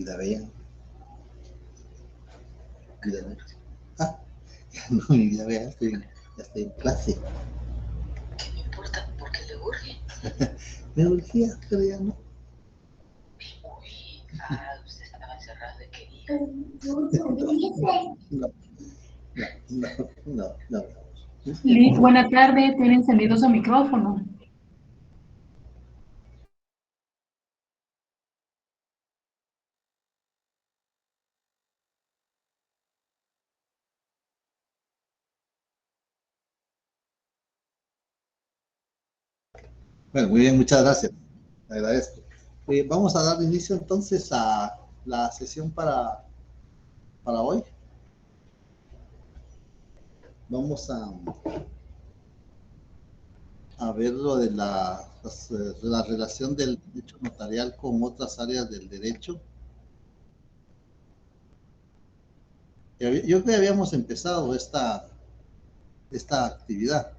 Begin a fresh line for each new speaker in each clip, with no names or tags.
la vean. Ah, no, y la vean, ya estoy en clase.
¿Qué me importa? ¿Por qué le urge?
Me urgía, pero ya no.
Uy, usted estaba encerrado y quería.
No.
Liz, buena tarde, tiene encendido su micrófono.
Bueno, muy bien, muchas gracias. Le agradezco. Vamos a dar inicio entonces a la sesión para hoy. Vamos a ver lo de la relación del derecho notarial con otras áreas del derecho. Yo creo que habíamos empezado esta actividad.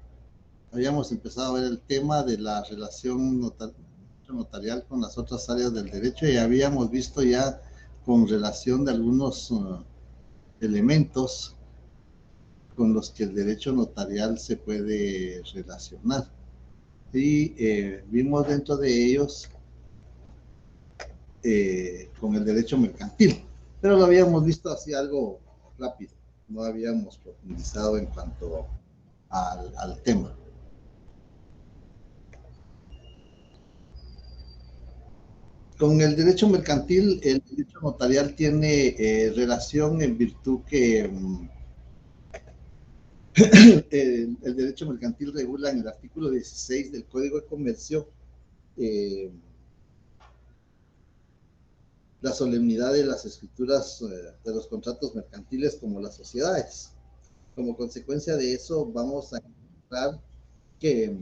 Habíamos empezado a ver el tema de la relación notarial con las otras áreas del derecho y habíamos visto ya con relación de algunos elementos con los que el derecho notarial se puede relacionar. Y vimos dentro de ellos con el derecho mercantil, pero lo habíamos visto así algo rápido, no habíamos profundizado en cuanto al tema. Con el derecho mercantil, el derecho notarial tiene relación en virtud que el derecho mercantil regula en el artículo 16 del Código de Comercio la solemnidad de las escrituras de los contratos mercantiles como las sociedades. Como consecuencia de eso, vamos a encontrar que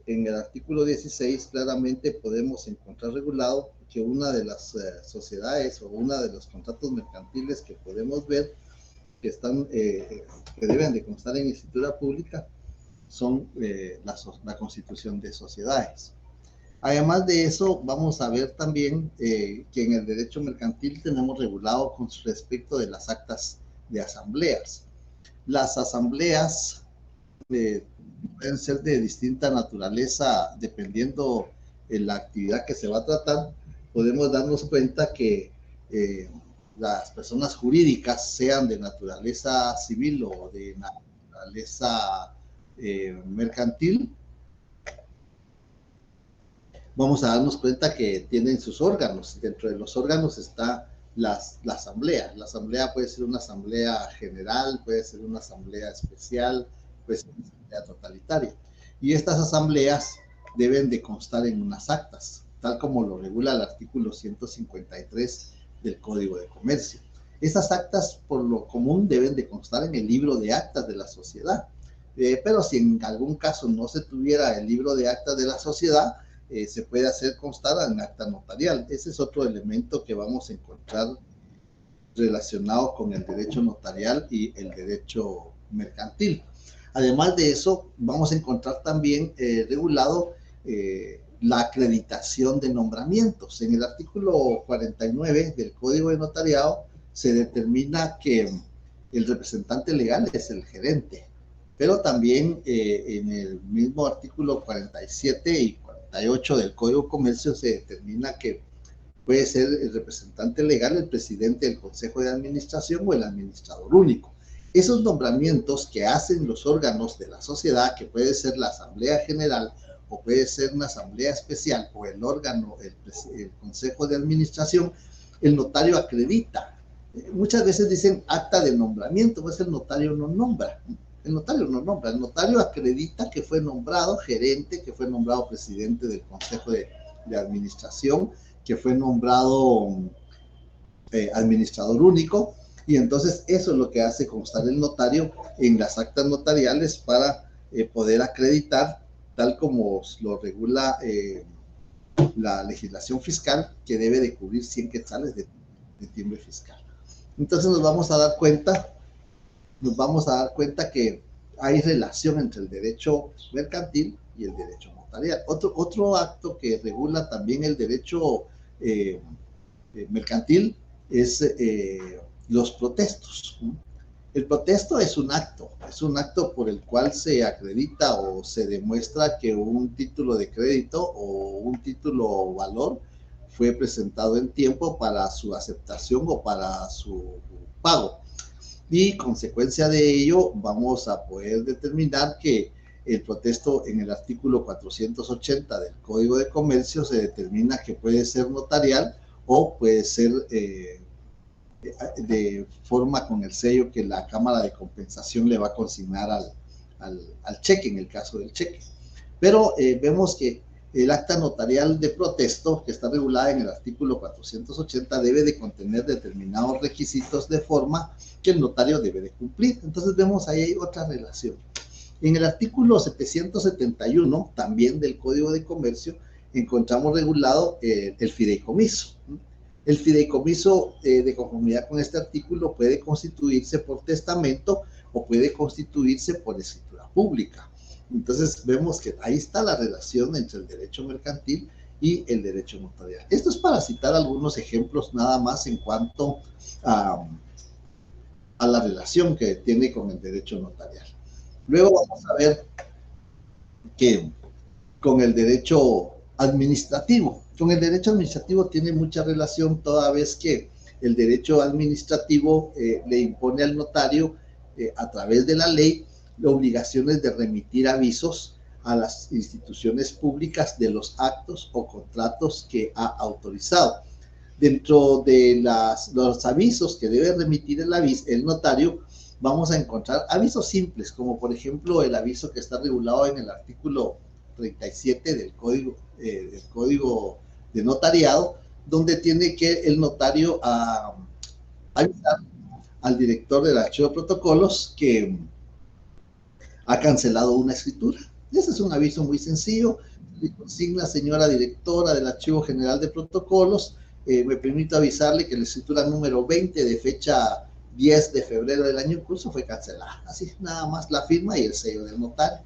en el artículo 16 claramente podemos encontrar regulado que una de las sociedades o una de los contratos mercantiles que podemos ver que están que deben de constar en escritura pública son la constitución de sociedades. Además de eso, vamos a ver también que en el derecho mercantil tenemos regulado con respecto de las actas de asambleas. Las asambleas pueden ser de distinta naturaleza dependiendo de la actividad que se va a tratar. Podemos darnos cuenta que las personas jurídicas, sean de naturaleza civil o de naturaleza mercantil, vamos a darnos cuenta que tienen sus órganos. Dentro de los órganos está la asamblea. La asamblea puede ser una asamblea general, puede ser una asamblea especial, puede ser una asamblea totalitaria. Y estas asambleas deben de constar en unas actas, tal como lo regula el artículo 153 del Código de Comercio. Esas actas, por lo común, deben de constar en el libro de actas de la sociedad. Pero si en algún caso no se tuviera el libro de actas de la sociedad, se puede hacer constar en acta notarial. Ese es otro elemento que vamos a encontrar relacionado con el derecho notarial y el derecho mercantil. Además de eso, vamos a encontrar también regulado la acreditación de nombramientos. En el artículo 49 del Código de Notariado se determina que el representante legal es el gerente, pero también en el mismo artículo 47 y 48 del Código de Comercio se determina que puede ser el representante legal, el presidente del Consejo de Administración o el administrador único. Esos nombramientos que hacen los órganos de la sociedad, que puede ser la Asamblea General o puede ser una Asamblea Especial o el órgano, el Consejo de Administración, el notario acredita. Muchas veces dicen acta de nombramiento, pues el notario no nombra. El notario no nombra, el notario acredita que fue nombrado gerente, que fue nombrado presidente del Consejo de Administración, que fue nombrado administrador único, y entonces eso es lo que hace constar el notario en las actas notariales para poder acreditar, tal como lo regula la legislación fiscal, que debe de cubrir 100 quetzales de timbre fiscal. Entonces nos vamos a dar cuenta que hay relación entre el derecho mercantil y el derecho notarial. Otro acto que regula también el derecho mercantil es los protestos. El protesto es un acto por el cual se acredita o se demuestra que un título de crédito o un título o valor fue presentado en tiempo para su aceptación o para su pago. Y consecuencia de ello vamos a poder determinar que el protesto en el artículo 480 del Código de Comercio se determina que puede ser notarial o puede ser de forma con el sello que la Cámara de Compensación le va a consignar al cheque, en el caso del cheque. Pero vemos que el acta notarial de protesto, que está regulada en el artículo 480, debe de contener determinados requisitos de forma que el notario debe de cumplir. Entonces vemos ahí otra relación. En el artículo 771, también del Código de Comercio, encontramos regulado el fideicomiso. El fideicomiso, de conformidad con este artículo, puede constituirse por testamento o puede constituirse por escritura pública. Entonces vemos que ahí está la relación entre el derecho mercantil y el derecho notarial. Esto es para citar algunos ejemplos nada más en cuanto a la relación que tiene con el derecho notarial. Luego vamos a ver que con el derecho administrativo. Con el derecho administrativo tiene mucha relación, toda vez que el derecho administrativo le impone al notario, a través de la ley, obligaciones de remitir avisos a las instituciones públicas de los actos o contratos que ha autorizado. Dentro de los avisos que debe remitir el notario, vamos a encontrar avisos simples, como por ejemplo el aviso que está regulado en el artículo 37 del Código de Notariado, donde tiene que el notario avisar al director del archivo de protocolos que ha cancelado una escritura. Ese es un aviso muy sencillo. Le consigna, señora directora del Archivo General de Protocolos, me permito avisarle que la escritura número 20 de fecha 10 de febrero del año en curso fue cancelada. Así, nada más la firma y el sello del notario.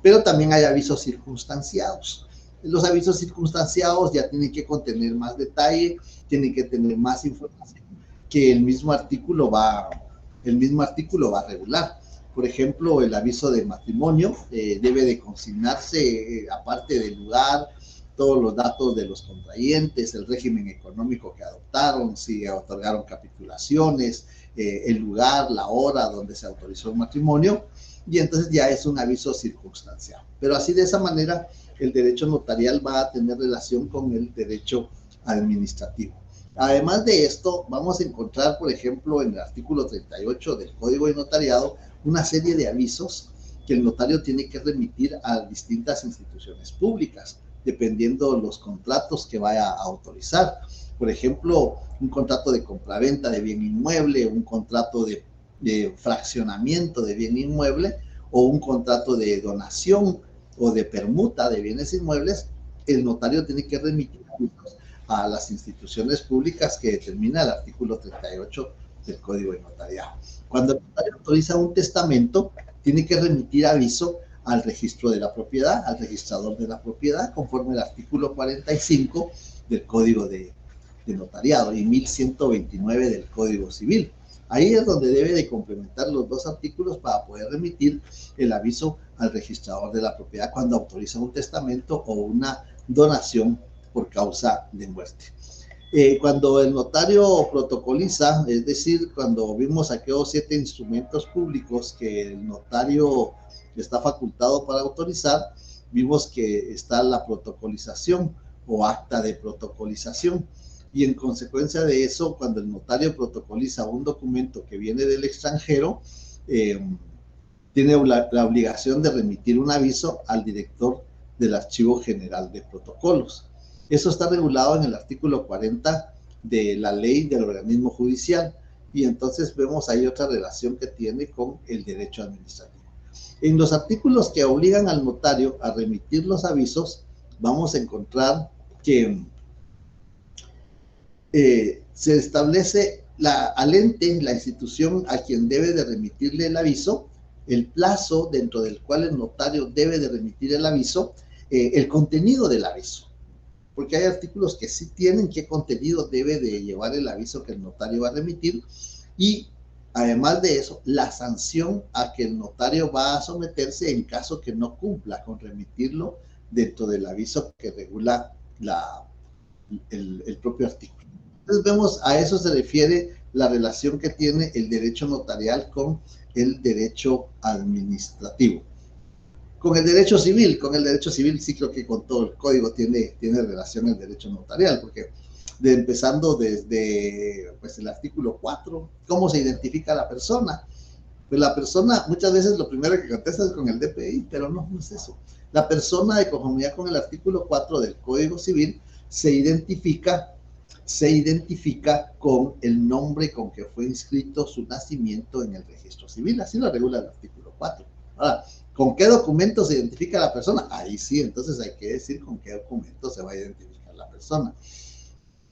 Pero también hay avisos circunstanciados. Los avisos circunstanciados ya tienen que contener más detalle, tienen que tener más información que el mismo artículo va a regular. Por ejemplo, el aviso de matrimonio debe de consignarse, aparte del lugar, todos los datos de los contrayentes, el régimen económico que adoptaron, si otorgaron capitulaciones, el lugar, la hora donde se autorizó el matrimonio, y entonces ya es un aviso circunstancial. Pero así, de esa manera, el derecho notarial va a tener relación con el derecho administrativo. Además de esto, vamos a encontrar, por ejemplo, en el artículo 38 del Código de Notariado, una serie de avisos que el notario tiene que remitir a distintas instituciones públicas, dependiendo de los contratos que vaya a autorizar. Por ejemplo, un contrato de compraventa de bien inmueble, un contrato de fraccionamiento de bien inmueble o un contrato de donación o de permuta de bienes inmuebles, el notario tiene que remitir a las instituciones públicas que determina el artículo 38 del Código de Notariado. Cuando el notario autoriza un testamento, tiene que remitir aviso al registro de la propiedad, al registrador de la propiedad, conforme al artículo 45 del Código de Notariado y 1129 del Código Civil. Ahí es donde debe de complementar los dos artículos para poder remitir el aviso al registrador de la propiedad cuando autoriza un testamento o una donación por causa de muerte. Cuando el notario protocoliza, es decir, cuando vimos aquellos 7 instrumentos públicos que el notario está facultado para autorizar, vimos que está la protocolización o acta de protocolización. Y en consecuencia de eso, cuando el notario protocoliza un documento que viene del extranjero, tiene la obligación de remitir un aviso al director del Archivo General de Protocolos. Eso está regulado en el artículo 40 de la ley del organismo judicial, y entonces vemos ahí otra relación que tiene con el derecho administrativo. En los artículos que obligan al notario a remitir los avisos, vamos a encontrar que se establece al ente, la institución a quien debe de remitirle el aviso, el plazo dentro del cual el notario debe de remitir el aviso, el contenido del aviso. porque hay artículos que sí tienen qué contenido debe de llevar el aviso que el notario va a remitir, y además de eso, la sanción a que el notario va a someterse en caso que no cumpla con remitirlo dentro del aviso que regula el propio artículo. Entonces vemos, a eso se refiere la relación que tiene el derecho notarial con el derecho administrativo. Con el derecho civil sí creo que con todo el código tiene relación el derecho notarial, porque empezando desde pues, el artículo 4, ¿cómo se identifica a la persona? Pues la persona muchas veces lo primero que contesta es con el DPI, pero no es eso. La persona, de conformidad con el artículo 4 del Código Civil, se identifica con el nombre con que fue inscrito su nacimiento en el registro civil. Así lo regula el artículo 4. Ahora, ¿con qué documento se identifica la persona? Ahí sí, entonces hay que decir con qué documento se va a identificar la persona.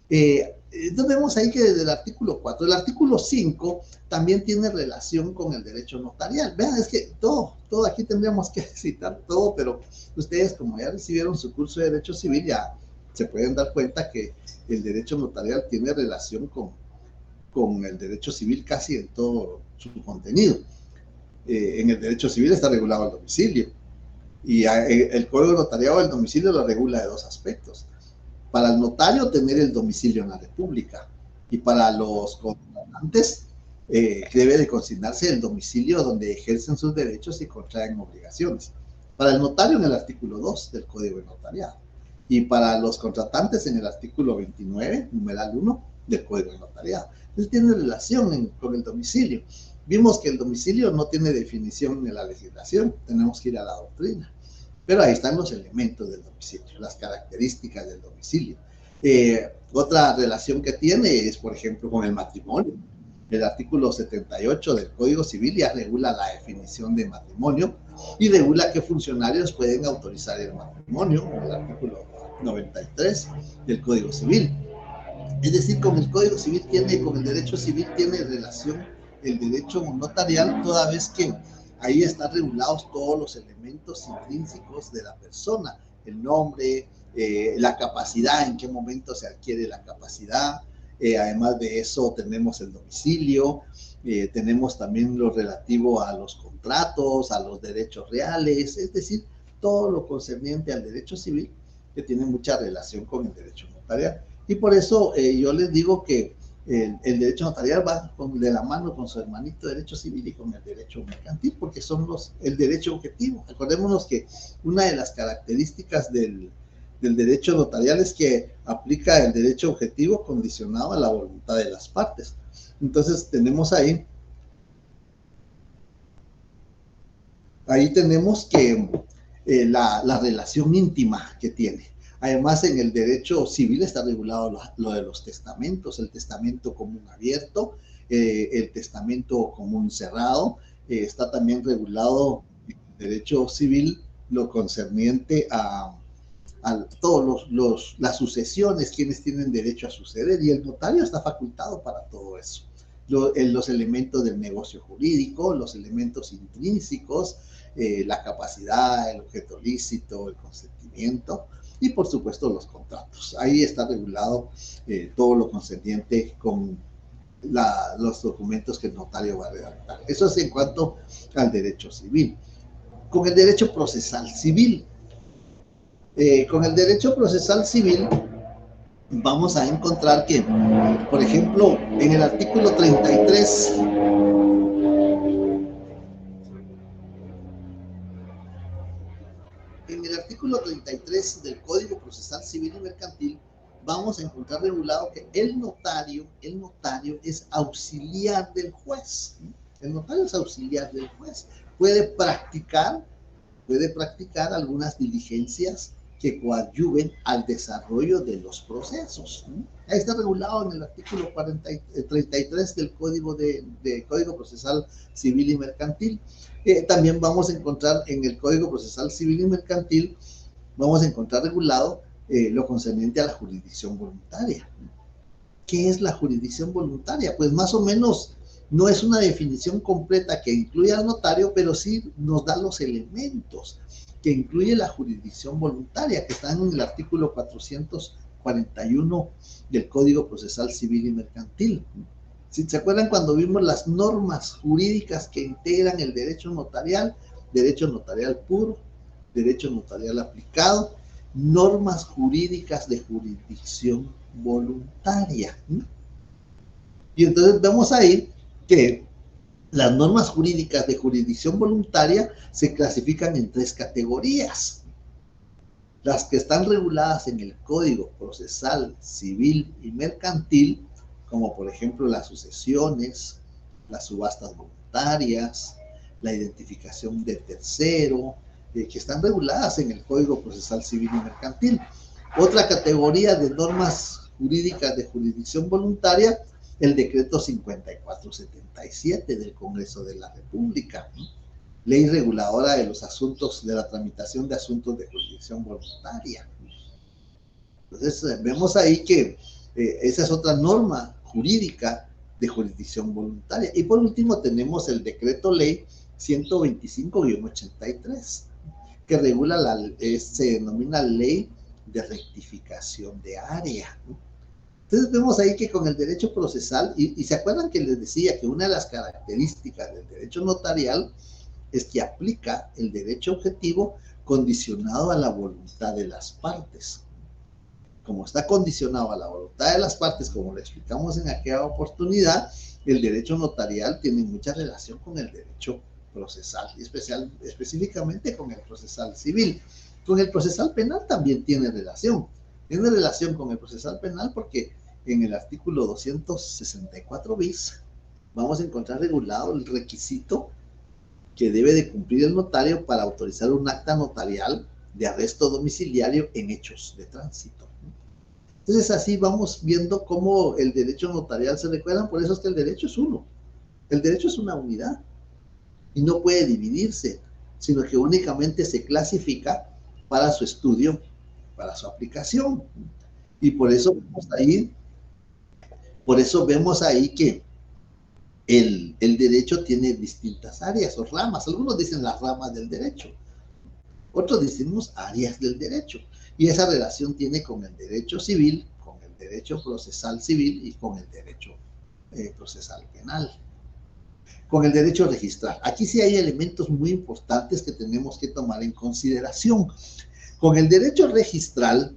Entonces vemos ahí que desde el artículo 4, el artículo 5 también tiene relación con el derecho notarial. Vean, es que todo aquí tendríamos que citar todo, pero ustedes como ya recibieron su curso de Derecho Civil ya se pueden dar cuenta que el derecho notarial tiene relación con el derecho civil casi en todo su contenido. En el derecho civil está regulado el domicilio, y el Código Notariado del domicilio lo regula de dos aspectos. Para el notario, tener el domicilio en la República, y para los contratantes debe de consignarse el domicilio donde ejercen sus derechos y contraen obligaciones. Para el notario, en el artículo 2 del Código de Notariado, y para los contratantes en el artículo 29, numeral 1 del Código de Notariado. Entonces tiene relación con el domicilio. Vimos que el domicilio no tiene definición en la legislación, tenemos que ir a la doctrina. Pero ahí están los elementos del domicilio, las características del domicilio. Otra relación que tiene es, por ejemplo, con el matrimonio. El artículo 78 del Código Civil ya regula la definición de matrimonio y regula qué funcionarios pueden autorizar el matrimonio, en el artículo 93 del Código Civil. Es decir, con el Código Civil con el derecho civil tiene relación el derecho notarial, toda vez que ahí están regulados todos los elementos intrínsecos de la persona, el nombre, la capacidad, en qué momento se adquiere la capacidad. Además de eso tenemos el domicilio, tenemos también lo relativo a los contratos, a los derechos reales, es decir, todo lo concerniente al derecho civil que tiene mucha relación con el derecho notarial. Y por eso yo les digo que el derecho notarial va de la mano con su hermanito derecho civil y con el derecho mercantil, porque son el derecho objetivo. Acordémonos que una de las características del derecho notarial es que aplica el derecho objetivo condicionado a la voluntad de las partes. Entonces tenemos ahí tenemos que la relación íntima que tiene. Además, en el derecho civil está regulado lo de los testamentos, el testamento común abierto, el testamento común cerrado. Está también regulado en el derecho civil lo concerniente a todos las sucesiones, quienes tienen derecho a suceder, y el notario está facultado para todo eso. Los elementos del negocio jurídico, los elementos intrínsecos, la capacidad, el objeto lícito, el consentimiento, y por supuesto los contratos. Ahí está regulado todo lo concerniente con los documentos que el notario va a redactar. Eso es en cuanto al derecho civil. Con el derecho procesal civil. Con el derecho procesal civil vamos a encontrar que, por ejemplo, en el artículo 33, del Código Procesal Civil y Mercantil, vamos a encontrar regulado que el notario es auxiliar del juez. El notario es auxiliar del juez. Puede practicar algunas diligencias que coadyuven al desarrollo de los procesos. Ahí está regulado en el artículo 33 del Código Código Procesal Civil y Mercantil. También vamos a encontrar en el Código Procesal Civil y Mercantil, vamos a encontrar regulado lo concerniente a la jurisdicción voluntaria. ¿Qué es la jurisdicción voluntaria? Pues más o menos no es una definición completa que incluya al notario, pero sí nos da los elementos. que incluye la jurisdicción voluntaria, que está en el artículo 441 del Código Procesal Civil y Mercantil. Si se acuerdan cuando vimos las normas jurídicas que integran el derecho notarial puro, derecho notarial aplicado, normas jurídicas de jurisdicción voluntaria. Y entonces vemos ahí que las normas jurídicas de jurisdicción voluntaria se clasifican en 3 categorías. Las que están reguladas en el Código Procesal Civil y Mercantil, como por ejemplo las sucesiones, las subastas voluntarias, la identificación de tercero, que están reguladas en el Código Procesal Civil y Mercantil. Otra categoría de normas jurídicas de jurisdicción voluntaria, el decreto 5477 del Congreso de la República, ¿no? Ley reguladora de los asuntos, de la tramitación de asuntos de jurisdicción voluntaria. Entonces, vemos ahí que esa es otra norma jurídica de jurisdicción voluntaria. Y por último tenemos el decreto ley 125-83, que regula se denomina ley de rectificación de área, ¿no? Entonces vemos ahí que con el derecho procesal, y se acuerdan que les decía que una de las características del derecho notarial es que aplica el derecho objetivo condicionado a la voluntad de las partes. Como está condicionado a la voluntad de las partes, como lo explicamos en aquella oportunidad, el derecho notarial tiene mucha relación con el derecho procesal, y específicamente con el procesal civil. Con el procesal penal también tiene relación con el procesal penal, porque en el artículo 264 bis vamos a encontrar regulado el requisito que debe de cumplir el notario para autorizar un acta notarial de arresto domiciliario en hechos de tránsito. Entonces así vamos viendo cómo el derecho notarial se recuerda. Por eso es que el derecho es uno. El derecho es una unidad y no puede dividirse, sino que únicamente se clasifica para su estudio, para su aplicación. Y por eso vemos ahí que el derecho tiene distintas áreas o ramas. Algunos dicen las ramas del derecho, otros decimos áreas del derecho. Y esa relación tiene con el derecho civil, con el derecho procesal civil y con el derecho procesal penal. Con el derecho registral. Aquí sí hay elementos muy importantes que tenemos que tomar en consideración. Con el derecho registral,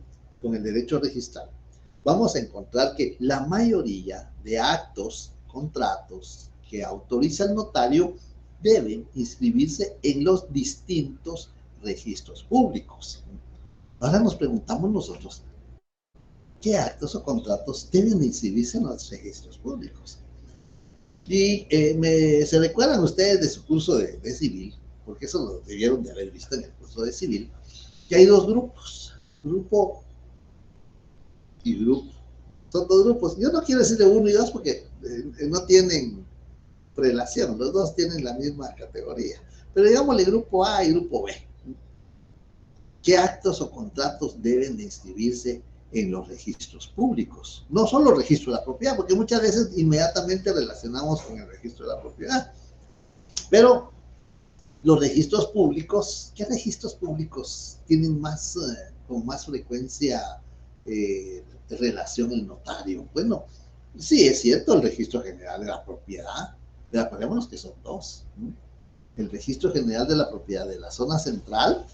vamos a encontrar que la mayoría de actos, contratos que autoriza el notario deben inscribirse en los distintos registros públicos. Ahora nos preguntamos nosotros, ¿qué actos o contratos deben inscribirse en los registros públicos? Y se recuerdan ustedes de su curso de civil, porque eso lo debieron de haber visto en el curso de civil, que hay 2 grupos, grupo y grupo. Son 2 grupos. Yo no quiero decirle 1 y 2 porque no tienen relación, los 2 tienen la misma categoría. Pero digámosle grupo A y grupo B. ¿Qué actos o contratos deben de inscribirse en los registros públicos? No solo el registro de la propiedad, porque muchas veces inmediatamente relacionamos con el registro de la propiedad. Pero los registros públicos, ¿qué registros públicos tienen con más frecuencia relación el notario? Bueno, sí, es cierto, el registro general de la propiedad, pero acordémonos que son 2. El registro general de la propiedad de la zona central,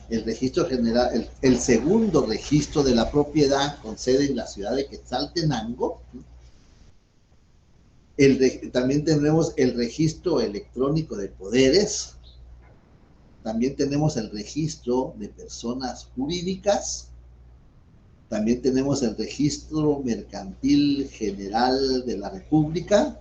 el registro general, el segundo registro de la propiedad con sede en la ciudad de Quetzaltenango. También tenemos el registro electrónico de poderes. También tenemos el registro de personas jurídicas. También tenemos el registro mercantil general de la República.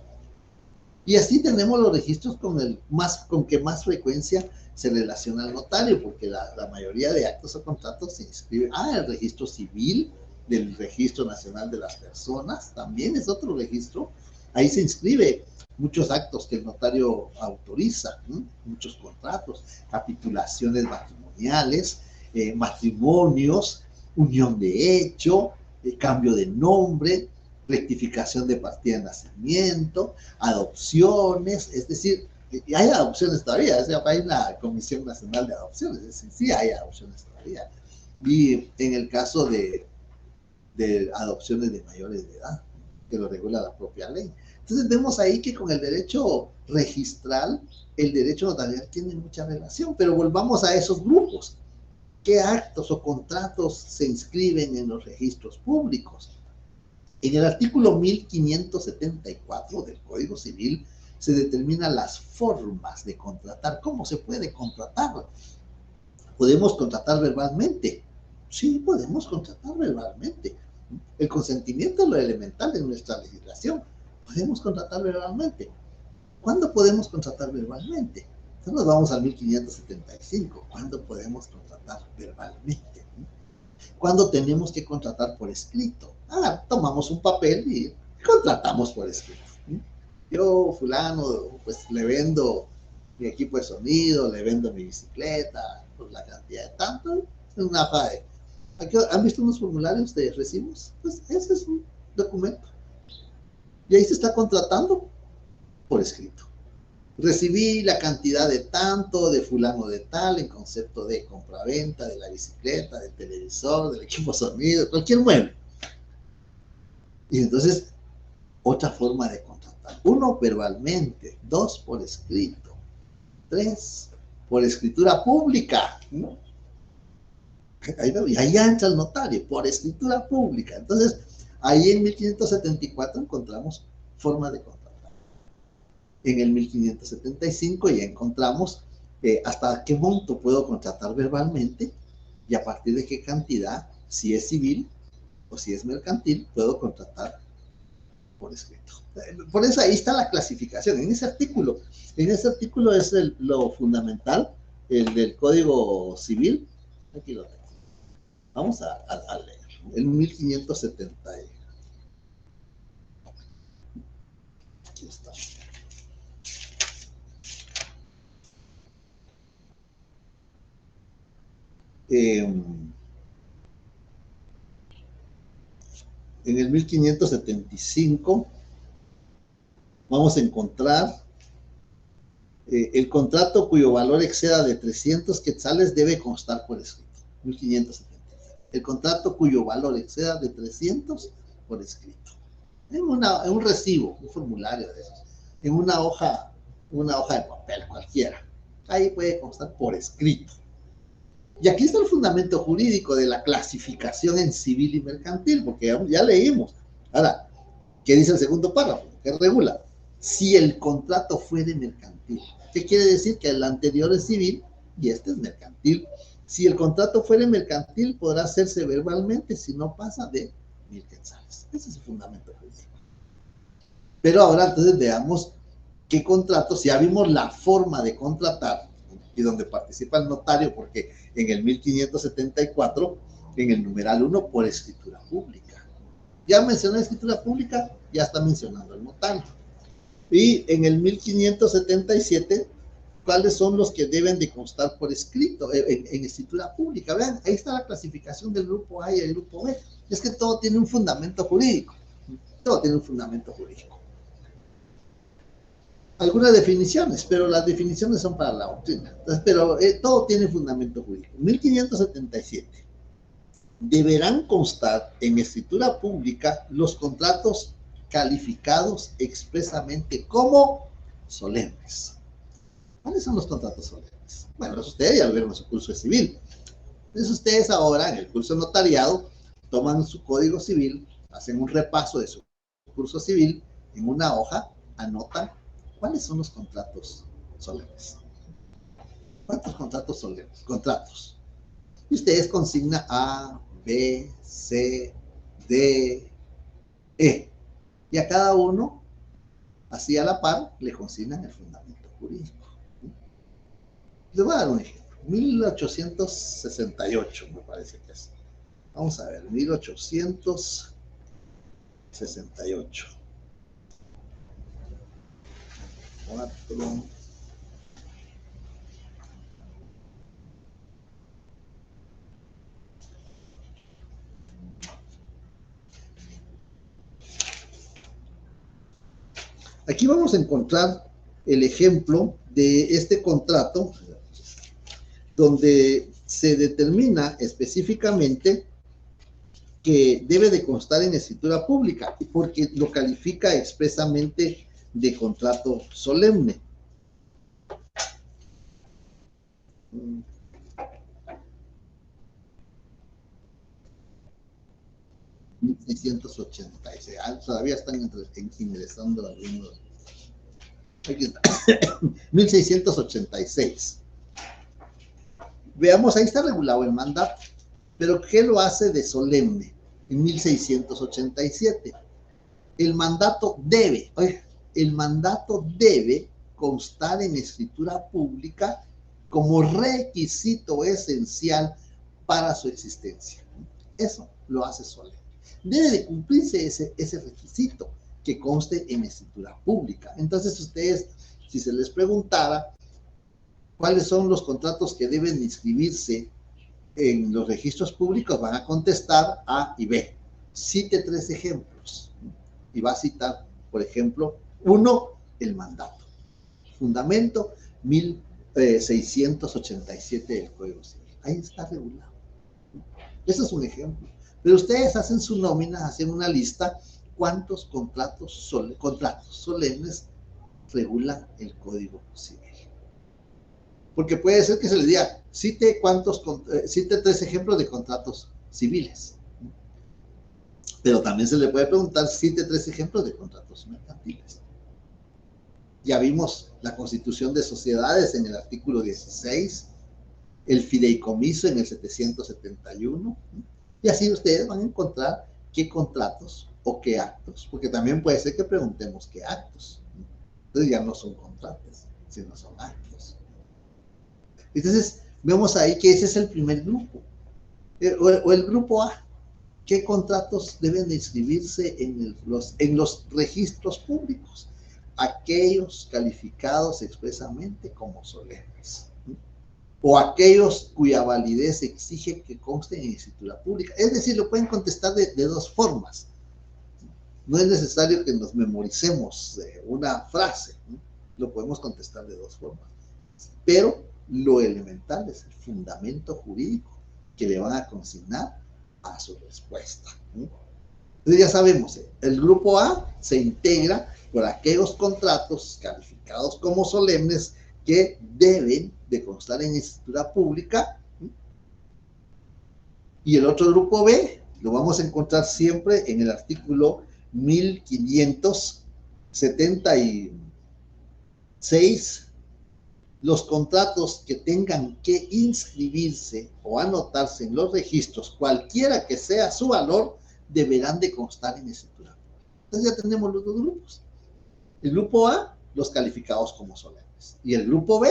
Y así tenemos los registros con que más frecuencia se relaciona al notario, porque la mayoría de actos o contratos se inscriben. El registro civil del Registro Nacional de las Personas también es otro registro. Ahí se inscribe muchos actos que el notario autoriza, muchos contratos, capitulaciones matrimoniales, matrimonios, unión de hecho, cambio de nombre, rectificación de partida de nacimiento, adopciones, es decir, Y hay adopciones todavía, o sea, hay una Comisión Nacional de Adopciones, es decir, sí hay adopciones todavía. Y en el caso de adopciones de mayores de edad, que lo regula la propia ley. Entonces vemos ahí que con el derecho registral, el derecho notarial tiene mucha relación, pero volvamos a esos grupos. ¿Qué actos o contratos se inscriben en los registros públicos? En el artículo 1574 del Código Civil se determinan las formas de contratar. ¿Cómo se puede contratar? ¿Podemos contratar verbalmente? Sí, podemos contratar verbalmente. El consentimiento es lo elemental de nuestra legislación. Podemos contratar verbalmente. ¿Cuándo podemos contratar verbalmente? Entonces nos vamos al 1575. ¿Cuándo podemos contratar verbalmente? ¿Cuándo tenemos que contratar por escrito? Tomamos un papel y contratamos por escrito. Yo, fulano, pues le vendo mi equipo de sonido, le vendo mi bicicleta, por la cantidad de tanto, en una hoja de... ¿Han visto unos formularios de recibos? Pues ese es un documento. Y ahí se está contratando por escrito. Recibí la cantidad de tanto, de fulano de tal, en concepto de compraventa, de la bicicleta, del televisor, del equipo sonido, cualquier mueble. Y entonces, otra forma de contratar. 1, verbalmente. 2, por escrito. 3, por escritura pública. ¿No? Ahí entra el notario, por escritura pública. Entonces, ahí en 1574 encontramos formas de contratar. En el 1575 ya encontramos hasta qué monto puedo contratar verbalmente y a partir de qué cantidad, si es civil o si es mercantil, puedo contratar por escrito. Por eso ahí está la clasificación. En ese artículo es lo fundamental, el del Código Civil. Aquí lo tengo. Vamos a leer. El 1570. Aquí está. En el 1575 vamos a encontrar el contrato cuyo valor exceda de 300 quetzales debe constar por escrito. 1570. El contrato cuyo valor exceda de 300 por escrito. En un recibo, un formulario de esos, en una hoja de papel cualquiera. Ahí puede constar por escrito. Y aquí está el fundamento jurídico de la clasificación en civil y mercantil, porque ya leímos. Ahora, ¿qué dice el segundo párrafo? ¿Qué regula? Si el contrato fuere mercantil. ¿Qué quiere decir? Que el anterior es civil y este es mercantil. Si el contrato fuere mercantil, podrá hacerse verbalmente si no pasa de 1000 quetzales. Ese es el fundamento jurídico. Pero ahora entonces veamos qué contratos, ya vimos la forma de contratar y donde participa el notario, porque en el 1574, en el numeral 1, por escritura pública. Ya mencioné escritura pública, ya está mencionando el notario. Y en el 1577, ¿cuáles son los que deben de constar por escrito en escritura pública? Vean, ahí está la clasificación del grupo A y el grupo B. Es que todo tiene un fundamento jurídico. Todo tiene un fundamento jurídico. Algunas definiciones, pero las definiciones son para la doctrina. Entonces, pero todo tiene fundamento jurídico. 1577. Deberán constar en escritura pública los contratos calificados expresamente como solemnes. ¿Cuáles son los contratos solemnes? Bueno, eso ustedes ya lo vieron en su curso de civil. Entonces ustedes ahora en el curso de notariado toman su código civil, hacen un repaso de su curso civil, en una hoja anotan cuáles son los contratos solemnes. ¿Cuántos contratos solemnes? Contratos. Y ustedes consignan A, B, C, D, E. Y a cada uno, así a la par, le consignan el fundamento jurídico. Les voy a dar un ejemplo. 1868, me parece que es. Vamos a ver, 1868. 4. Aquí vamos a encontrar el ejemplo de este contrato, donde se determina específicamente que debe de constar en escritura pública, porque lo califica expresamente de contrato solemne. 1686. Todavía están ingresando algunos. Aquí está. 1686. Veamos, ahí está regulado el mandato. Pero ¿qué lo hace de solemne? En 1687. El mandato debe constar en escritura pública como requisito esencial para su existencia. Eso lo hace solemne. Debe de cumplirse ese requisito, que conste en escritura pública. Entonces ustedes, si se les preguntara cuáles son los contratos que deben inscribirse en los registros públicos, van a contestar A y B. Cite 3 ejemplos. Y va a citar, por ejemplo, 1, el mandato. Fundamento 1687 del Código Civil. Ahí está regulado. Ese es un ejemplo. Pero ustedes hacen su nómina, hacen una lista, ¿cuántos contratos solemnes regula el Código Civil? Porque puede ser que se les diga, cite 3 ejemplos de contratos civiles. Pero también se le puede preguntar, cite 3 ejemplos de contratos mercantiles. Ya vimos la Constitución de Sociedades en el artículo 16, el fideicomiso en el 771, y así ustedes van a encontrar qué contratos o qué actos, porque también puede ser que preguntemos qué actos. Entonces ya no son contratos, sino son actos. Entonces vemos ahí que ese es el primer grupo. O el grupo A, ¿qué contratos deben de inscribirse en los registros públicos? Aquellos calificados expresamente como solemnes, o aquellos cuya validez exige que consten en escritura pública. Es decir, lo pueden contestar de 2 formas. No es necesario que nos memoricemos una frase, ¿no? Lo podemos contestar de 2 formas. Pero lo elemental es el fundamento jurídico que le van a consignar a su respuesta, ¿no? Entonces ya sabemos, el grupo A se integra por aquellos contratos calificados como solemnes que deben de constar en escritura pública, ¿no? Y el otro grupo B lo vamos a encontrar siempre en el artículo 1576, los contratos que tengan que inscribirse o anotarse en los registros, cualquiera que sea su valor, deberán de constar en escritura pública. Entonces ya tenemos los 2 grupos. El grupo A, los calificados como solemnes, y el grupo B,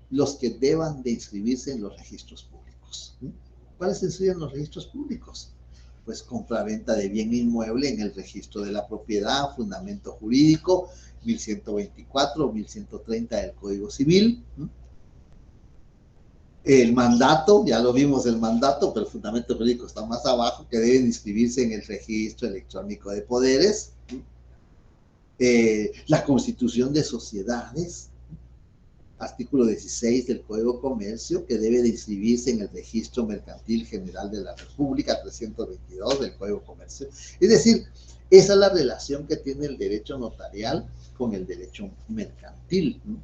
los que deban de inscribirse en los registros públicos. ¿Cuáles se inscriben en los registros públicos? Pues compraventa de bien inmueble en el registro de la propiedad, fundamento jurídico 1124 o 1130 del Código Civil. El mandato, ya lo vimos el mandato, pero el fundamento jurídico está más abajo, que deben inscribirse en el registro electrónico de poderes. La constitución de sociedades, artículo 16 del Código Comercio, que debe de inscribirse en el registro mercantil general de la República, 322 del Código Comercio. Es decir, esa es la relación que tiene el derecho notarial con el derecho mercantil, ¿no?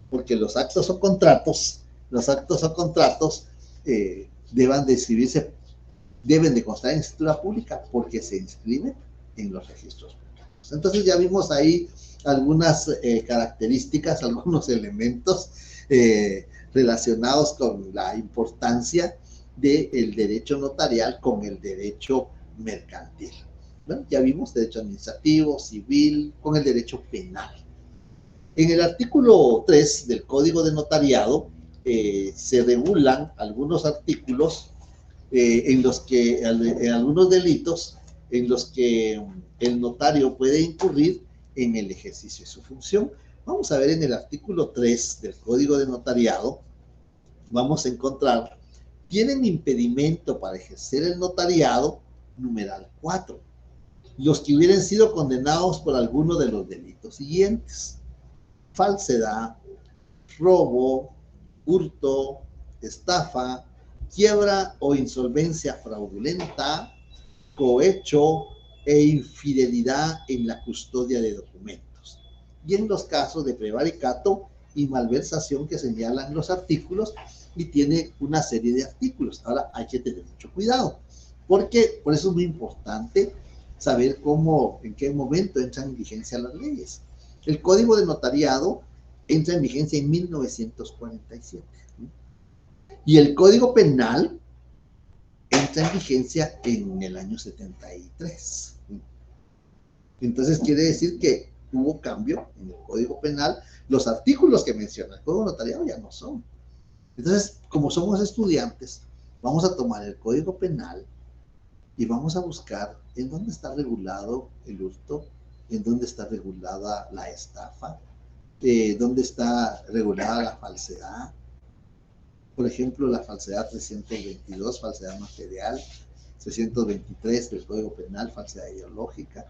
Porque los actos o contratos deben de inscribirse, deben de constar en escritura pública porque se inscriben en los registros públicos. Entonces ya vimos ahí algunas características, algunos elementos relacionados con la importancia del derecho notarial con el derecho mercantil. Bueno, ya vimos derecho administrativo, civil, con el derecho penal. En el artículo 3 del Código de Notariado se regulan algunos artículos en los que, en algunos delitos en los que el notario puede incurrir en el ejercicio de su función. Vamos a ver en el artículo 3 del Código de Notariado, vamos a encontrar, tienen impedimento para ejercer el notariado, numeral 4, los que hubieran sido condenados por alguno de los delitos siguientes: falsedad, robo, hurto, estafa, quiebra o insolvencia fraudulenta, cohecho e infidelidad en la custodia de documentos. Y en los casos de prevaricato y malversación que señalan los artículos, y tiene una serie de artículos. Ahora hay que tener mucho cuidado, porque por eso es muy importante saber cómo, en qué momento entran en vigencia las leyes. El Código de Notariado entra en vigencia en 1947. Y el Código Penal entra en vigencia en el año 73. Entonces quiere decir que hubo cambio en el Código Penal. Los artículos que menciona el Código Notariado ya no son. Entonces, como somos estudiantes, vamos a tomar el Código Penal y vamos a buscar en dónde está regulado el hurto, en dónde está regulada la estafa, dónde está regulada la falsedad. Por ejemplo, la falsedad 322, falsedad material, 623 del Código Penal, falsedad ideológica.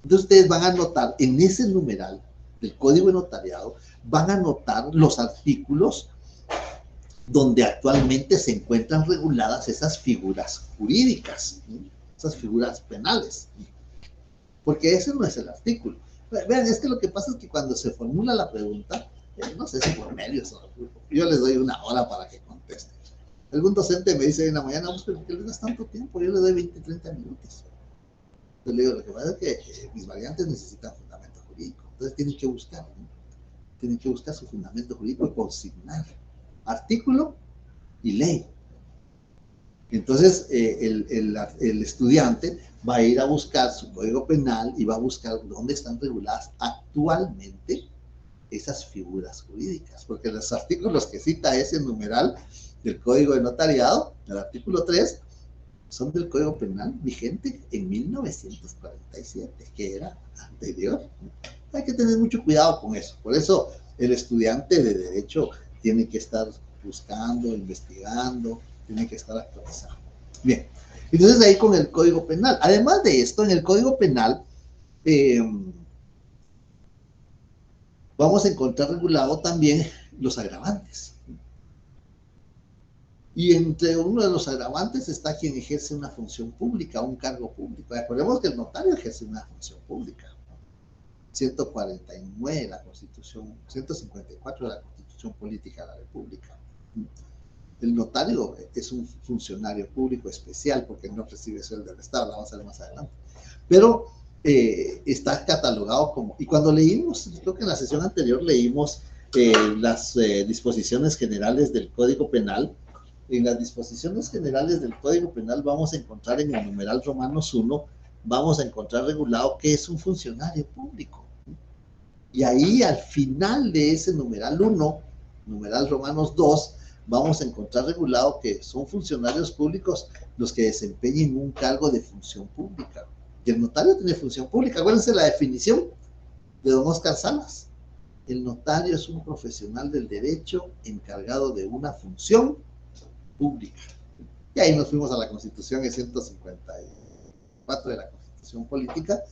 Entonces ustedes van a notar en ese numeral del Código de Notariado, van a notar los artículos donde actualmente se encuentran reguladas esas figuras jurídicas, esas figuras penales, porque ese no es el artículo. Vean, es que lo que pasa es que cuando se formula la pregunta, no sé si por medios, yo les doy una hora para que contesten. Algún docente me dice en la mañana, ¿por qué le das tanto tiempo? Yo le doy 20, 30 minutos. Entonces le digo, lo que pasa es que mis variantes necesitan fundamento jurídico, entonces tienen que buscar, ¿no? Tienen que buscar su fundamento jurídico y consignar artículo y ley. Entonces el estudiante va a ir a buscar su código penal y va a buscar dónde están reguladas actualmente esas figuras jurídicas, porque los artículos que cita ese numeral del Código de Notariado, el artículo 3, son del Código Penal vigente en 1947, que era anterior. Hay que tener mucho cuidado con eso. Por eso el estudiante de Derecho tiene que estar buscando, investigando, tiene que estar actualizado. Bien, entonces ahí con el Código Penal. Además de esto, en el Código Penal vamos a encontrar regulado también los agravantes. Y entre uno de los agravantes está quien ejerce una función pública, un cargo público. Recordemos que el notario ejerce una función pública. 149 de la Constitución, 154 de la Constitución Política de la República. El notario es un funcionario público especial porque no recibe sueldo del Estado, la vamos a ver más adelante. Pero está catalogado como, y cuando leímos, creo que en la sesión anterior leímos las disposiciones generales del Código Penal. En las disposiciones generales del Código Penal vamos a encontrar en el numeral Romanos 1, vamos a encontrar regulado que es un funcionario público. Y ahí al final de ese numeral 1, numeral Romanos 2, vamos a encontrar regulado que son funcionarios públicos los que desempeñen un cargo de función pública. Y el notario tiene función pública. Acuérdense la definición de don Oscar Salas. El notario es un profesional del derecho encargado de una función pública. Y ahí nos fuimos a la Constitución 154 de la Constitución Política,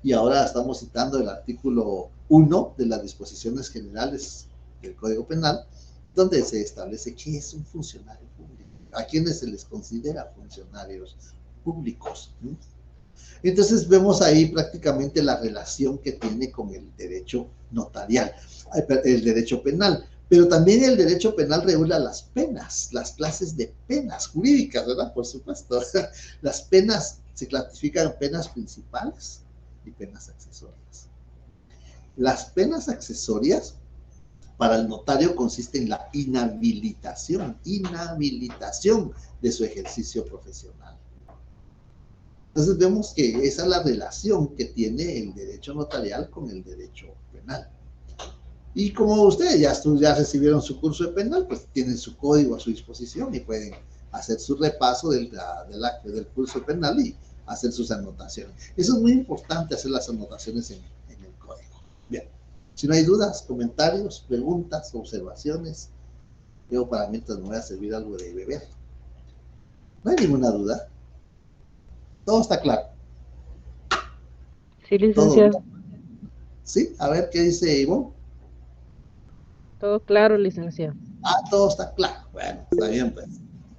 y ahora estamos citando el artículo 1 de las disposiciones generales del Código Penal, donde se establece qué es un funcionario público, a quienes se les considera funcionarios públicos. Entonces vemos ahí prácticamente la relación que tiene con el derecho notarial, el derecho penal. Pero también el derecho penal regula las penas, las clases de penas jurídicas, ¿verdad? Por supuesto. Las penas se clasifican en penas principales y penas accesorias. Las penas accesorias para el notario consisten en la inhabilitación de su ejercicio profesional. Entonces vemos que esa es la relación que tiene el derecho notarial con el derecho penal. Y como ustedes ya recibieron su curso de penal, pues tienen su código a su disposición y pueden hacer su repaso del curso penal y hacer sus anotaciones. Eso es muy importante, hacer las anotaciones en el código. Bien, si no hay dudas, comentarios, preguntas, observaciones, yo para mientras me voy a servir algo de beber. No hay ninguna duda. Todo está claro.
Sí, licenciado.
¿Sí? A ver, ¿qué dice Ivonne?
Todo claro, licenciado.
Ah, todo está claro. Bueno, está bien, pues.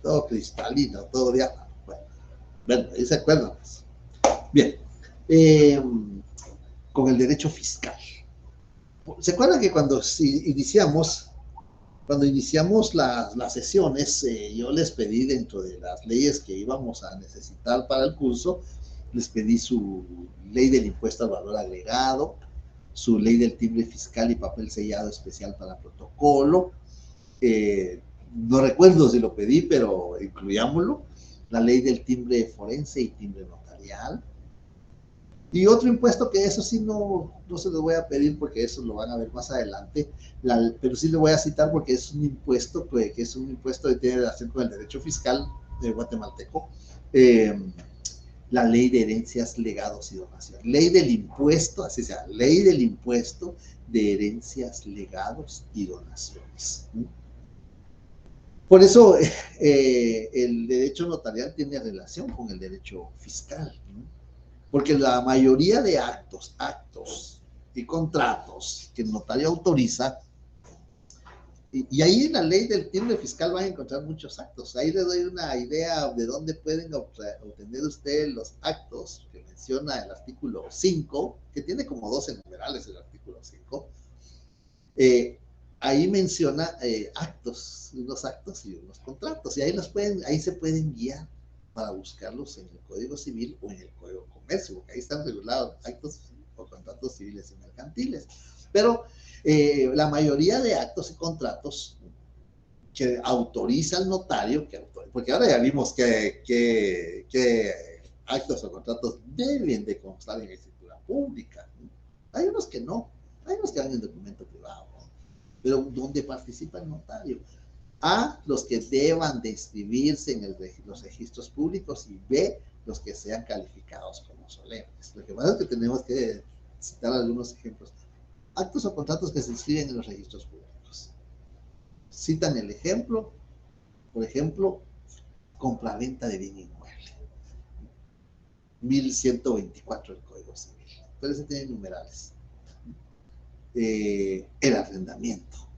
Todo cristalino, todo diáfano. Bueno, ahí se acuerdan, pues. Bien. Con el derecho fiscal. ¿Se acuerdan que cuando iniciamos las sesiones, yo les pedí dentro de las leyes que íbamos a necesitar para el curso, les pedí su ley del impuesto al valor agregado, su ley del timbre fiscal y papel sellado especial para protocolo. No recuerdo si lo pedí, pero incluyámoslo. La ley del timbre forense y timbre notarial. Y otro impuesto que eso sí no se lo voy a pedir porque eso lo van a ver más adelante, pero sí lo voy a citar porque es un impuesto que es un impuesto que tiene relación con el derecho fiscal guatemalteco. La ley de herencias, legados y donaciones. Ley del impuesto, así sea, ley del impuesto de herencias, legados y donaciones. Por eso el derecho notarial tiene relación con el derecho fiscal, ¿no? Porque la mayoría de actos y contratos que el notario autoriza, y ahí en la ley del timbre fiscal van a encontrar muchos actos. Ahí les doy una idea de dónde pueden obtener ustedes los actos que menciona el artículo 5, que tiene como 12 numerales el artículo 5. Ahí menciona unos actos y unos contratos, y ahí se pueden guiar para buscarlos en el Código Civil o en el Código de Comercio, porque ahí están regulados actos o contratos civiles y mercantiles. Pero la mayoría de actos y contratos que autoriza el notario, porque ahora ya vimos que actos o contratos deben de constar en escritura pública. Hay unos que no, hay unos que van en documento privado, ¿no? Pero donde participa el notario. A, los que deban de inscribirse en los registros públicos, y B, los que sean calificados como solemnes. Lo que pasa es que tenemos que citar algunos ejemplos. Actos o contratos que se inscriben en los registros públicos. Citan el ejemplo, por ejemplo, compraventa de bien inmueble. 1124 del Código Civil. Pero ese tiene numerales. El arrendamiento,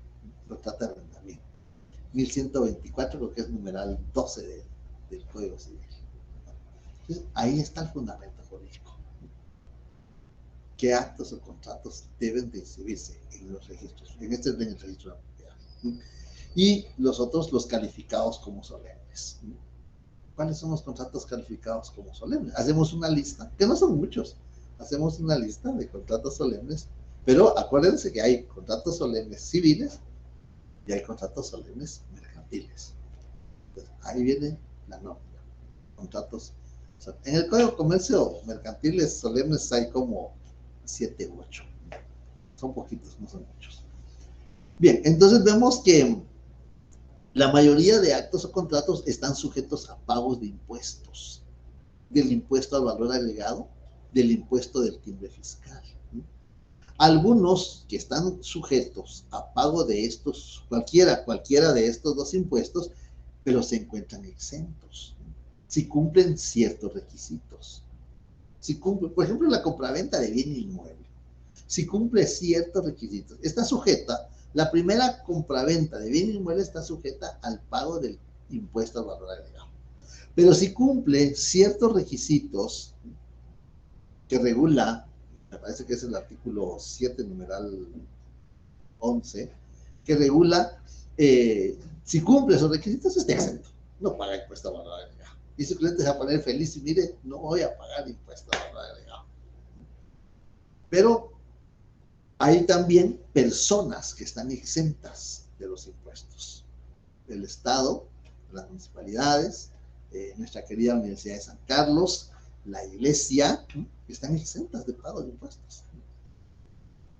contrato de arrendamiento. 1124, lo que es numeral 12 del Código Civil. Entonces, ahí está el fundamento jurídico. ¿Qué actos o contratos deben de inscribirse en los registros? En el registro de la propiedad. Y los otros, los calificados como solemnes. ¿Cuáles son los contratos calificados como solemnes? Hacemos una lista, que no son muchos. Hacemos una lista de contratos solemnes, pero acuérdense que hay contratos solemnes civiles y hay contratos solemnes mercantiles. Entonces, ahí viene la norma. Contratos. En el Código de Comercio, mercantiles solemnes hay como 7 u 8. Son poquitos, no son muchos. Bien, entonces vemos que la mayoría de actos o contratos están sujetos a pagos de impuestos. Del impuesto al valor agregado, del impuesto del timbre fiscal. Algunos que están sujetos a pago de estos, cualquiera de estos dos impuestos, pero se encuentran exentos si cumplen ciertos requisitos. Si cumple, por ejemplo, la compraventa de bien inmueble, si cumple ciertos requisitos, está sujeta, la primera compraventa de bien inmueble está sujeta al pago del impuesto al valor agregado. Pero si cumple ciertos requisitos que regula, me parece que es el artículo 7, numeral 11, que regula, si cumple esos requisitos, está exento. No paga impuesto al valor agregado. Y su cliente se va a poner feliz y mire, no voy a pagar impuesto al valor agregado. Pero hay también personas que están exentas de los impuestos. El Estado, las municipalidades, nuestra querida Universidad de San Carlos, la Iglesia, están exentas de pago de impuestos.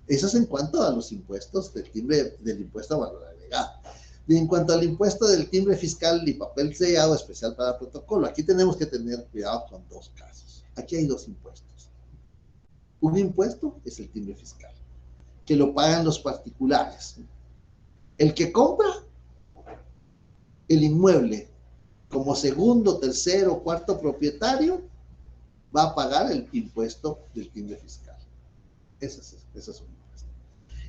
Eso es en cuanto a los impuestos del impuesto a valor agregado. Y en cuanto al impuesto del timbre fiscal y papel sellado especial para protocolo, aquí tenemos que tener cuidado con dos casos. Aquí hay dos impuestos. Un impuesto es el timbre fiscal, que lo pagan los particulares. El que compra el inmueble como segundo, tercero, cuarto propietario, va a pagar el impuesto del timbre fiscal. Ese es un impuesto.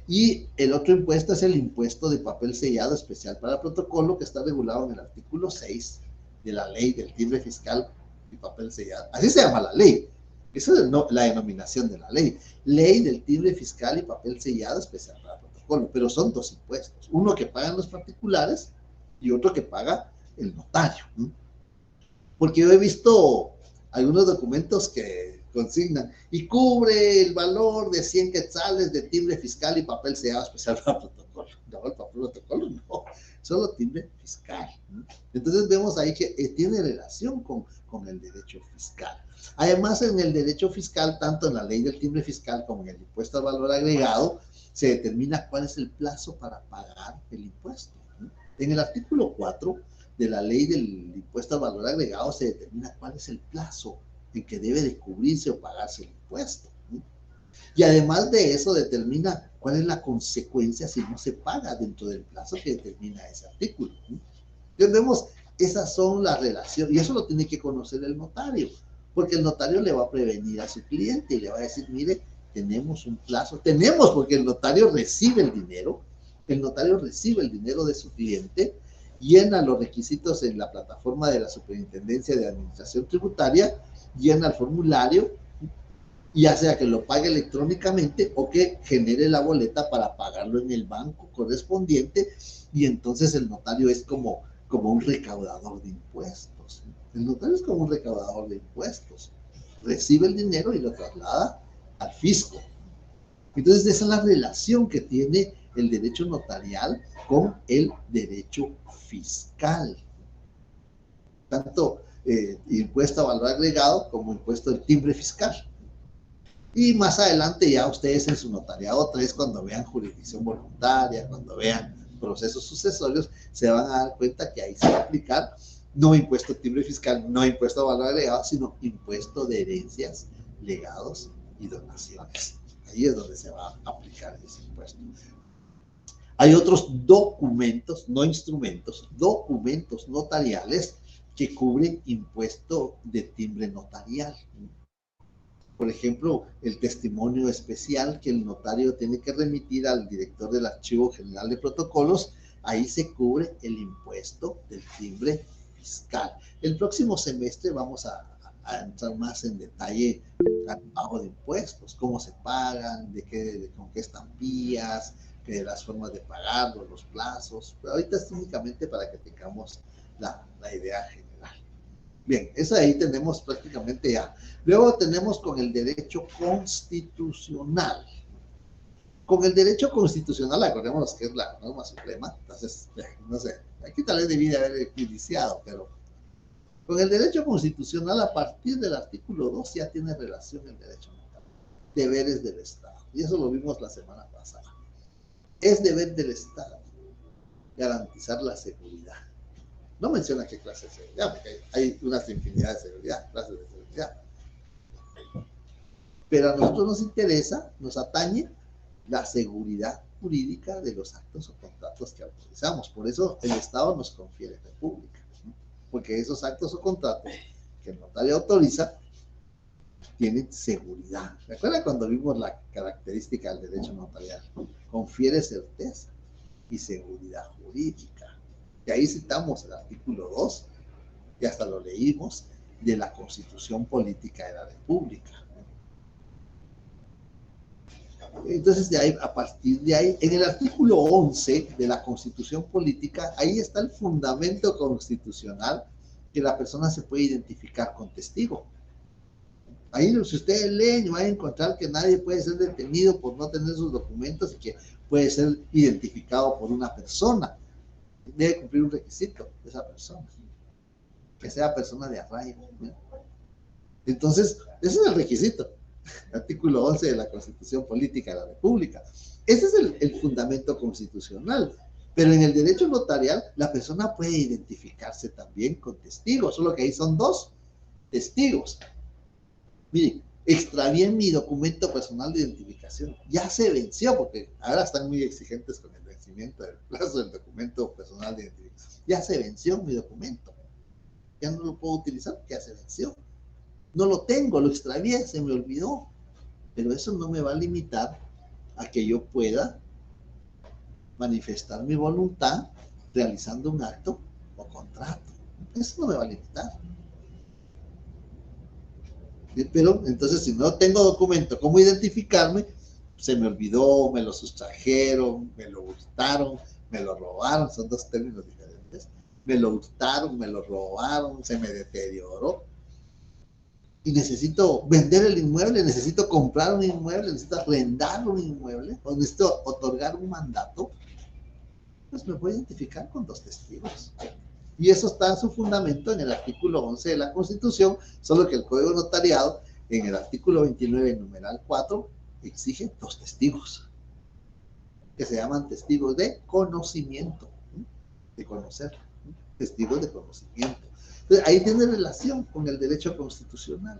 Y el otro impuesto es el impuesto de papel sellado especial para protocolo, que está regulado en el artículo 6 de la ley del timbre fiscal y papel sellado. Así se llama la ley. Esa es la denominación de la ley. Ley del timbre fiscal y papel sellado especial para protocolo. Pero son dos impuestos. Uno que pagan los particulares y otro que paga el notario. Porque yo he visto algunos documentos que consignan y cubre el valor de 100 quetzales de timbre fiscal y papel sellado especial para protocolo. No, el papel protocolo no, solo timbre fiscal. Entonces vemos ahí que tiene relación con el derecho fiscal. Además, en el derecho fiscal, tanto en la ley del timbre fiscal como en el impuesto al valor agregado, se determina cuál es el plazo para pagar el impuesto. En el artículo 4 de la ley del impuesto al valor agregado se determina cuál es el plazo en que debe de cubrirse o pagarse el impuesto. Y además de eso determina cuál es la consecuencia si no se paga dentro del plazo que determina ese artículo. Entonces vemos, esas son las relaciones, y eso lo tiene que conocer el notario, porque el notario le va a prevenir a su cliente y le va a decir, mire, tenemos un plazo, porque el notario recibe el dinero de su cliente, llena los requisitos en la plataforma de la Superintendencia de Administración Tributaria, llena el formulario, ya sea que lo pague electrónicamente o que genere la boleta para pagarlo en el banco correspondiente, y entonces el notario es como un recaudador de impuestos. El notario es como un recaudador de impuestos. Recibe el dinero y lo traslada al fisco. Entonces esa es la relación que tiene el derecho notarial con el derecho fiscal. Tanto impuesto a valor agregado como impuesto del timbre fiscal. Y más adelante ya ustedes en su notariado 3, cuando vean jurisdicción voluntaria, cuando vean procesos sucesorios, se van a dar cuenta que ahí se va a aplicar no impuesto al timbre fiscal, no impuesto a valor agregado, sino impuesto de herencias, legados y donaciones. Ahí es donde se va a aplicar ese impuesto. Hay otros documentos, no instrumentos, documentos notariales que cubren impuesto de timbre notarial. Por ejemplo, el testimonio especial que el notario tiene que remitir al director del Archivo General de Protocolos, ahí se cubre el impuesto del timbre fiscal. El próximo semestre vamos a entrar más en detalle al pago de impuestos, cómo se pagan, con qué estampillas, de las formas de pagarlo, los plazos. Pero ahorita es únicamente para que tengamos la idea general. Bien, eso ahí tenemos prácticamente ya. Luego tenemos con el derecho constitucional. Con el derecho constitucional, acordémonos que es la norma suprema, entonces, no sé, aquí tal vez debía haber iniciado, pero con el derecho constitucional, a partir del artículo 2, ya tiene relación el derecho notarial. Deberes del Estado, y eso lo vimos la semana pasada. Es deber del Estado garantizar la seguridad. No menciona qué clase de seguridad, porque hay unas infinidad de seguridad, clases de seguridad. Pero a nosotros nos interesa, nos atañe la seguridad jurídica de los actos o contratos que autorizamos. Por eso el Estado nos confiere república, ¿no? Porque esos actos o contratos que el notario autoriza tienen seguridad. ¿Recuerda cuando vimos la característica del derecho notarial? Confiere certeza y seguridad jurídica. Y ahí citamos el artículo 2, y hasta lo leímos, de la Constitución Política de la República. Entonces, de ahí, a partir de ahí, en el artículo 11 de la Constitución Política, ahí está el fundamento constitucional que la persona se puede identificar con testigo. Ahí, si ustedes leen, van a encontrar que nadie puede ser detenido por no tener sus documentos y que puede ser identificado por una persona. Debe cumplir un requisito de esa persona, que sea persona de arraigo, ¿no? Entonces, ese es el requisito, artículo 11 de la Constitución Política de la República. Ese es el fundamento constitucional. Pero en el derecho notarial, la persona puede identificarse también con testigos, solo que ahí son dos testigos. Miren, extravié mi documento personal de identificación, ya se venció, porque ahora están muy exigentes con el vencimiento del plazo del documento personal de identificación. Ya se venció mi documento, ya no lo puedo utilizar porque ya se venció. No lo tengo, lo extravié, se me olvidó. Pero eso no me va a limitar a que yo pueda manifestar mi voluntad realizando un acto o contrato. Eso no me va a limitar. Pero entonces, si no tengo documento, ¿cómo identificarme? Se me olvidó, me lo sustrajeron, me lo hurtaron, me lo robaron, son dos términos diferentes. Me lo hurtaron, me lo robaron, se me deterioró. Y necesito vender el inmueble, necesito comprar un inmueble, necesito arrendar un inmueble, o necesito otorgar un mandato, pues me voy a identificar con dos testigos. Y eso está en su fundamento en el artículo 11 de la Constitución, solo que el Código Notariado, en el artículo 29, numeral 4, exige dos testigos, que se llaman testigos de conocimiento, de conocer, testigos de conocimiento. Entonces, ahí tiene relación con el derecho constitucional.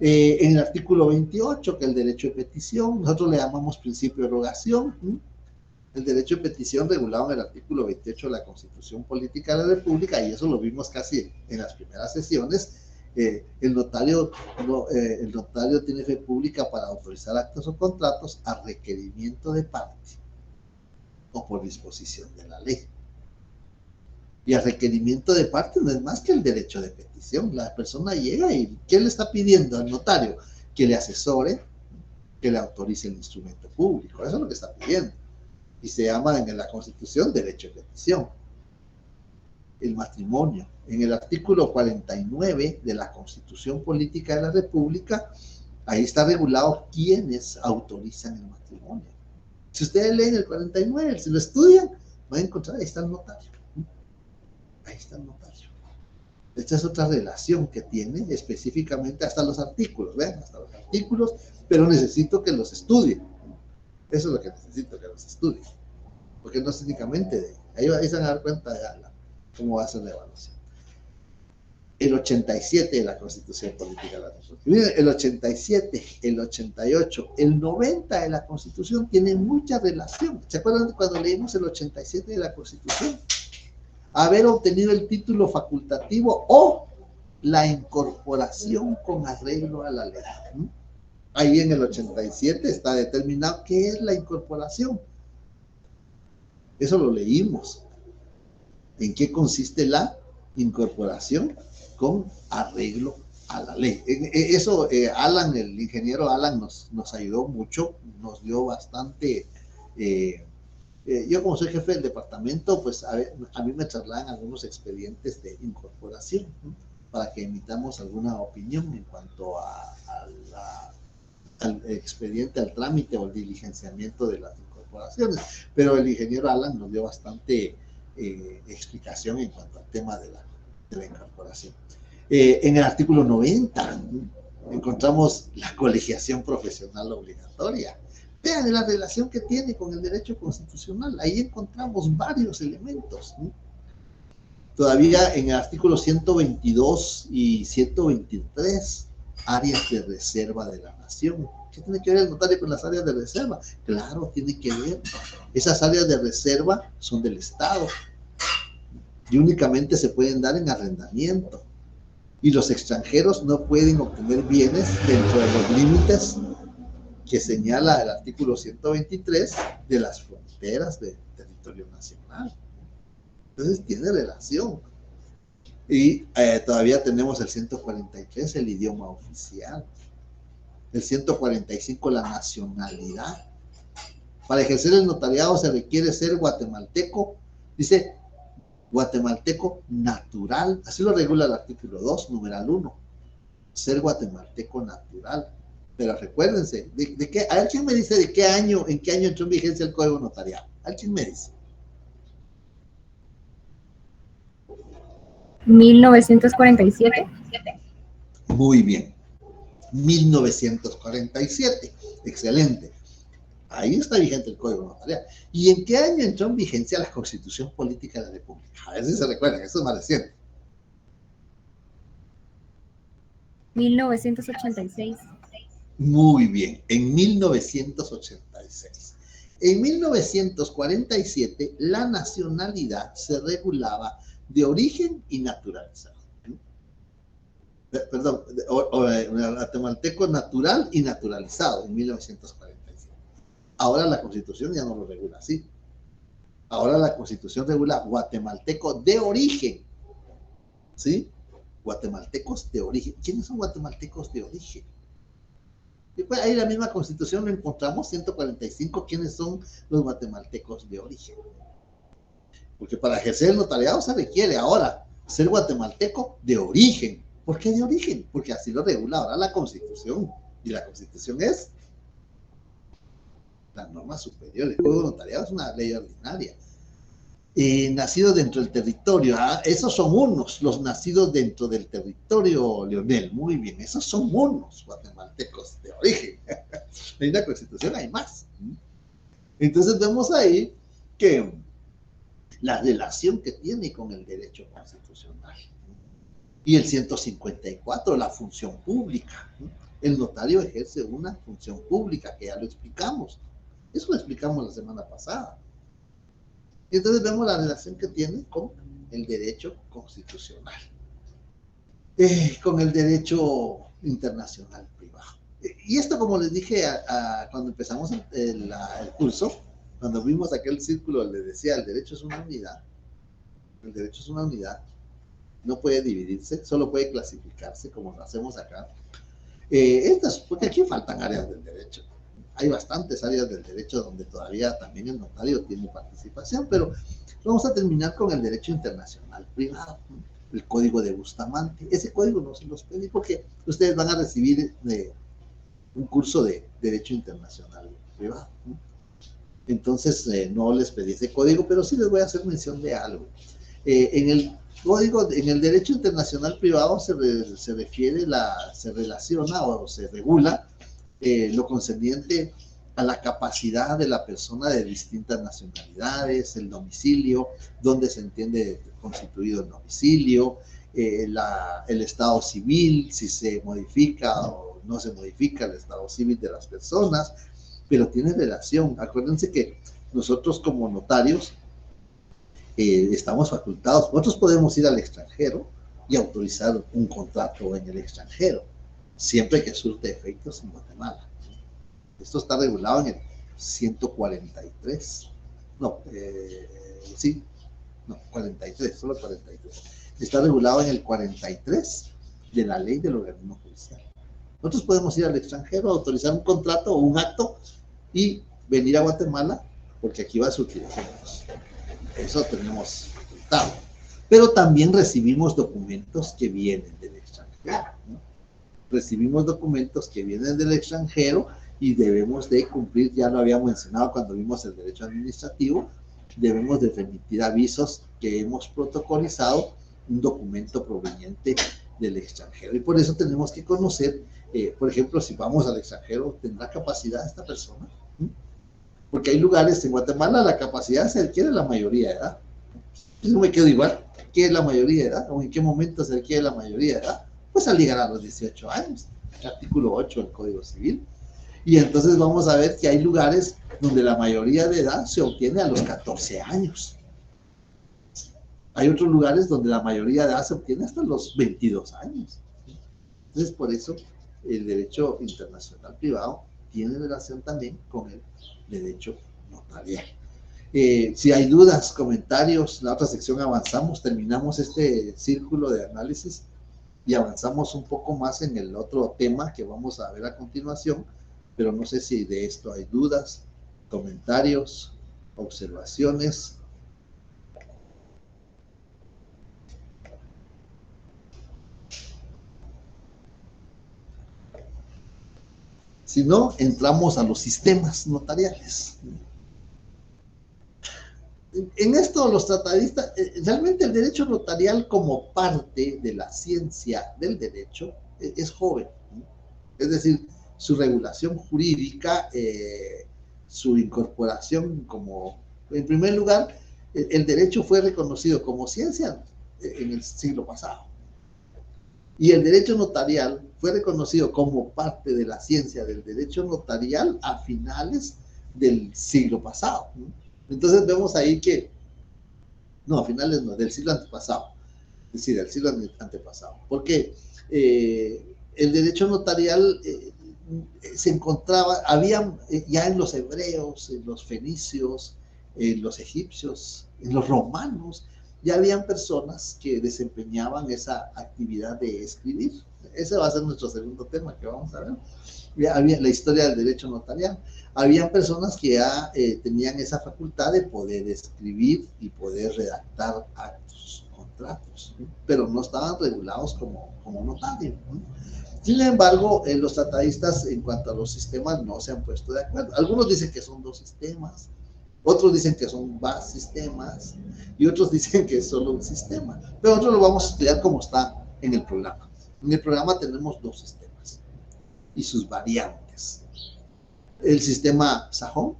En el artículo 28, que es el derecho de petición, nosotros le llamamos principio de erogación. El derecho de petición regulado en el artículo 28 de la Constitución Política de la República, y eso lo vimos casi en las primeras sesiones. El notario tiene fe pública para autorizar actos o contratos a requerimiento de parte o por disposición de la ley. Y a requerimiento de parte no es más que el derecho de petición. La persona llega y ¿qué le está pidiendo al notario? Que le asesore, que le autorice el instrumento público. Eso es lo que está pidiendo. Y se llama en la Constitución derecho de petición. El matrimonio. En el artículo 49 de la Constitución Política de la República, ahí está regulado quiénes autorizan el matrimonio. Si ustedes leen el 49, si lo estudian, van a encontrar, ahí está el notario. Ahí está el notario. Esta es otra relación que tiene específicamente hasta los artículos, ¿ven? Hasta los artículos, pero necesito que los estudien. Eso es lo que necesito, que los estudien. Porque no es únicamente ahí se van a dar cuenta de cómo va a ser la evaluación. El 87 de la Constitución Política de la República. Miren, el 87, el 88, el 90 de la Constitución tienen mucha relación. ¿Se acuerdan de cuando leímos el 87 de la Constitución? Haber obtenido el título facultativo o la incorporación con arreglo a la ley. Ahí en el 87 está determinado qué es la incorporación. Eso lo leímos. ¿En qué consiste la incorporación con arreglo a la ley? Eso Alan, el ingeniero Alan nos ayudó mucho, nos dio bastante... yo como soy jefe del departamento, pues a mí me trasladan algunos expedientes de incorporación, ¿no? Para que emitamos alguna opinión en cuanto al expediente, al trámite o al diligenciamiento de las incorporaciones. Pero el ingeniero Alan nos dio bastante explicación en cuanto al tema de la incorporación. En el artículo 90 encontramos la colegiación profesional obligatoria. Vean la relación que tiene con el derecho constitucional. Ahí encontramos varios elementos, ¿no? Todavía en el artículo 122 y 123, áreas de reserva de la nación. ¿Qué tiene que ver el notario con las áreas de reserva? Claro, tiene que ver. Esas áreas de reserva son del Estado y únicamente se pueden dar en arrendamiento. Y los extranjeros no pueden obtener bienes dentro de los límites que señala el artículo 123 de las fronteras del territorio nacional. Entonces tiene relación. Y todavía tenemos el 143, el idioma oficial. El 145, la nacionalidad. Para ejercer el notariado se requiere ser guatemalteco, dice guatemalteco natural, así lo regula el artículo 2, numeral 1, ser guatemalteco natural. Pero recuérdense, a ver quién me dice en qué año entró en vigencia el Código Notariado. ¿A quién me dice?
1947.
Muy bien. 1947. Excelente. Ahí está vigente el Código Notarial. ¿Y en qué año entró en vigencia la Constitución Política de la República? A ver si se recuerdan, eso es más reciente.
1986.
Muy bien, en 1986. En 1947, la nacionalidad se regulaba de origen y naturalizado. Perdón, guatemalteco natural y naturalizado en 1947. Ahora la Constitución ya no lo regula así. Ahora la Constitución regula guatemalteco de origen, ¿sí? Guatemaltecos de origen. ¿Quiénes son guatemaltecos de origen? Y pues ahí en la misma Constitución lo encontramos, 145, ¿quiénes son los guatemaltecos de origen? Porque para ejercer el notariado se requiere ahora ser guatemalteco de origen. ¿Por qué de origen? Porque así lo regula ahora la Constitución. Y la Constitución es la norma superior. El Código Notariado es una ley ordinaria. Nacidos dentro del territorio. Esos son unos, los nacidos dentro del territorio, Leonel. Muy bien, esos son unos guatemaltecos de origen. En la Constitución hay más. Entonces vemos ahí que la relación que tiene con el derecho constitucional. Y el 154, la función pública. El notario ejerce una función pública, que ya lo explicamos. Eso lo explicamos la semana pasada. Y entonces vemos la relación que tiene con el derecho constitucional, con el derecho internacional privado. Y esto, como les dije cuando empezamos el curso, cuando vimos aquel círculo, les decía, el derecho es una unidad. El derecho es una unidad. No puede dividirse, solo puede clasificarse, como lo hacemos acá. Porque aquí faltan áreas del derecho. Hay bastantes áreas del derecho donde todavía también el notario tiene participación, pero vamos a terminar con el derecho internacional privado, el Código de Bustamante. Ese código no se los pedí porque ustedes van a recibir un curso de derecho internacional privado. Entonces no les pedí ese código, pero sí les voy a hacer mención de algo. En el código, en el derecho internacional privado se refiere, se relaciona o se regula lo concerniente a la capacidad de la persona de distintas nacionalidades, el domicilio, donde se entiende constituido el domicilio, el estado civil, si se modifica o no se modifica el estado civil de las personas, pero tiene relación. Acuérdense que nosotros como notarios estamos facultados, nosotros podemos ir al extranjero y autorizar un contrato en el extranjero, siempre que surte efectos en Guatemala. Esto está regulado en el 143. No, sí, no, 43, solo 43. Está regulado en el 43 de la ley del organismo judicial. Nosotros podemos ir al extranjero, autorizar un contrato o un acto y venir a Guatemala, porque aquí va a surtir efectos. Eso tenemos facultado. Pero también recibimos documentos que vienen del extranjero, ¿no? Recibimos documentos que vienen del extranjero y debemos de cumplir, ya lo habíamos mencionado cuando vimos el derecho administrativo, debemos de remitir avisos que hemos protocolizado, un documento proveniente del extranjero. Y por eso tenemos que conocer, por ejemplo, si vamos al extranjero, ¿tendrá capacidad esta persona? Porque hay lugares en Guatemala, la capacidad se adquiere la mayoría de edad. Yo me quedo igual, ¿qué es la mayoría de edad? ¿O en qué momento se adquiere la mayoría de edad? Pues al llegar a los 18 años, el artículo 8 del Código Civil. Y entonces vamos a ver que hay lugares donde la mayoría de edad se obtiene a los 14 años. Hay otros lugares donde la mayoría de edad se obtiene hasta los 22 años. Entonces, por eso, el derecho internacional privado tiene relación también con el derecho notarial. Si hay dudas, comentarios, en la otra sección avanzamos, terminamos este círculo de análisis y avanzamos un poco más en el otro tema que vamos a ver a continuación, pero no sé si de esto hay dudas, comentarios, observaciones. Si no, entramos a los sistemas notariales. En esto los tratadistas, realmente el derecho notarial como parte de la ciencia del derecho es joven, ¿no? Es decir, su regulación jurídica, su incorporación como, en primer lugar, el derecho fue reconocido como ciencia en el siglo pasado. Y el derecho notarial fue reconocido como parte de la ciencia del derecho notarial a finales del siglo pasado, ¿no? Entonces vemos ahí que, no, a finales no, del siglo antepasado, es decir, del siglo antepasado, porque el derecho notarial se encontraba, había ya en los hebreos, en los fenicios, en los egipcios, en los romanos, ya habían personas que desempeñaban esa actividad de escribir. Ese va a ser nuestro segundo tema que vamos a ver. Había la historia del derecho notarial. Habían personas que ya tenían esa facultad de poder escribir y poder redactar actos, contratos, ¿no? Pero no estaban regulados como notario, ¿no? Sin embargo, los tratadistas en cuanto a los sistemas no se han puesto de acuerdo. Algunos dicen que son 2 sistemas, otros dicen que son más sistemas y otros dicen que es solo un sistema. Pero nosotros lo vamos a estudiar como está en el programa. En el programa tenemos 2 sistemas y sus variantes. El sistema sajón,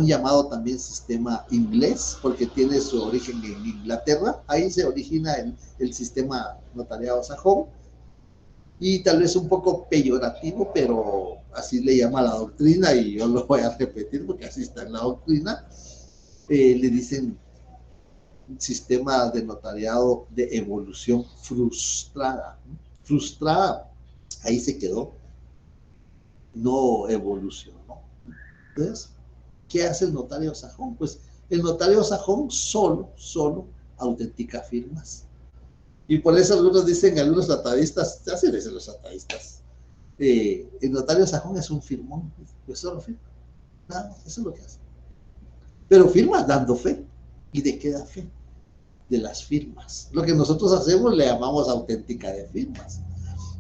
llamado también sistema inglés, porque tiene su origen en Inglaterra. Ahí se origina el sistema notariado sajón. Y tal vez un poco peyorativo, pero así le llama la doctrina, y yo lo voy a repetir porque así está en la doctrina. Le dicen sistema de notariado de evolución frustrada. Frustrada, ahí se quedó, no evolucionó. Entonces, ¿qué hace el notario sajón? Pues el notario sajón solo autentica firmas. Y por eso algunos dicen, algunos tratadistas, así dicen los tratadistas, el notario sajón es un firmón, pues solo firma, nada, eso es lo que hace. Pero firma dando fe. ¿Y de qué da fe? De las firmas. Lo que nosotros hacemos le llamamos auténtica de firmas.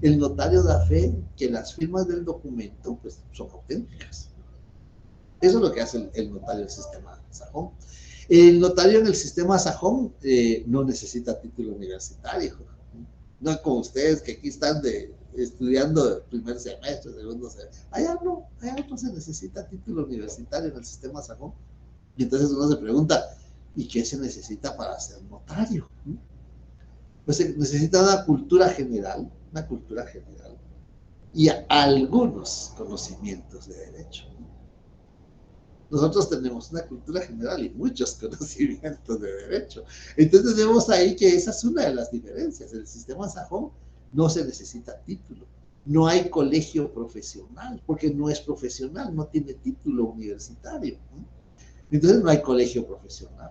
El notario da fe que las firmas del documento pues son auténticas. Eso es lo que hace el notario del sistema sajón. El notario en el sistema sajón no necesita título universitario. No es como ustedes que aquí están estudiando el primer semestre, segundo semestre. Allá no se necesita título universitario en el sistema sajón. Y entonces uno se pregunta, ¿y qué se necesita para ser notario? Pues se necesita una cultura general y algunos conocimientos de derecho. Nosotros tenemos una cultura general y muchos conocimientos de derecho. Entonces vemos ahí que esa es una de las diferencias. En el sistema sajón no se necesita título. No hay colegio profesional, porque no es profesional, no tiene título universitario, ¿no? Entonces no hay colegio profesional.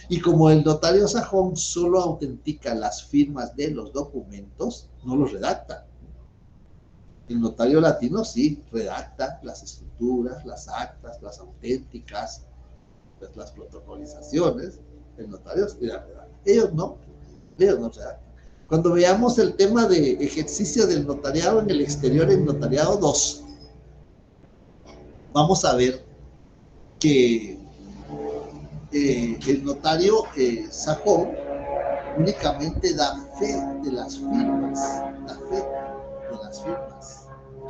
Y como el notario sajón solo autentica las firmas de los documentos, no los redacta. El notario latino sí redacta las escrituras, las actas, las auténticas, pues, las protocolizaciones. El notario sí las redacta. Ellos no redactan. Cuando veamos el tema de ejercicio del notariado en el exterior, en notariado 2, vamos a ver que el notario sajón únicamente da fe de las firmas,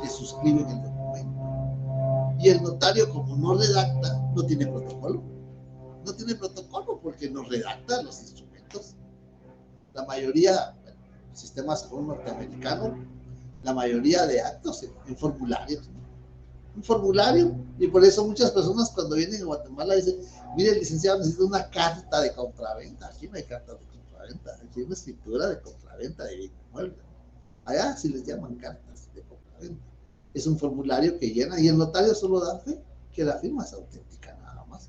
que suscriben el documento. Y el notario, como no redacta, no tiene protocolo. No tiene protocolo porque no redacta los instrumentos. La mayoría, el sistema sajón norteamericano, la mayoría de actos en formularios, ¿no? Un formulario, y por eso muchas personas cuando vienen a Guatemala dicen, mire, licenciado, necesito una carta de compraventa. Aquí no hay carta de compraventa, aquí hay una escritura de compraventa de bien inmueble. Allá sí les llaman cartas de compraventa. Es un formulario que llena y el notario solo da fe que la firma es auténtica, nada más.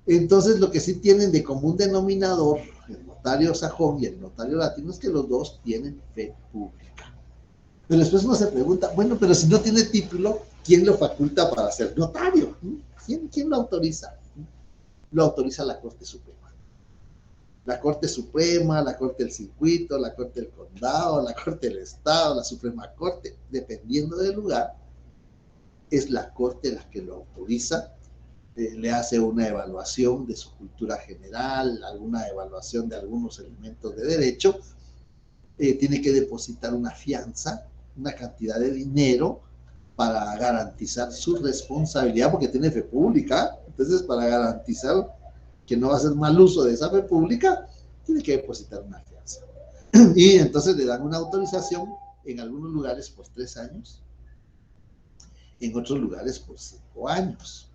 Entonces lo que sí tienen de común denominador el notario sajón y el notario latino es que los dos tienen fe pública. Pero después uno se pregunta, bueno, pero si no tiene título, ¿quién lo faculta para ser notario? ¿Quién lo autoriza? Lo autoriza la Corte Suprema. La Corte Suprema, la Corte del Circuito, la Corte del Condado, la Corte del Estado, la Suprema Corte, dependiendo del lugar, es la Corte la que lo autoriza, le hace una evaluación de su cultura general, alguna evaluación de algunos elementos de derecho, tiene que depositar una fianza, una cantidad de dinero para garantizar su responsabilidad, porque tiene fe pública. Entonces, para garantizar que no va a hacer mal uso de esa fe pública, tiene que depositar una fianza. Y entonces le dan una autorización, en algunos lugares por 3 años, en otros lugares por 5 años.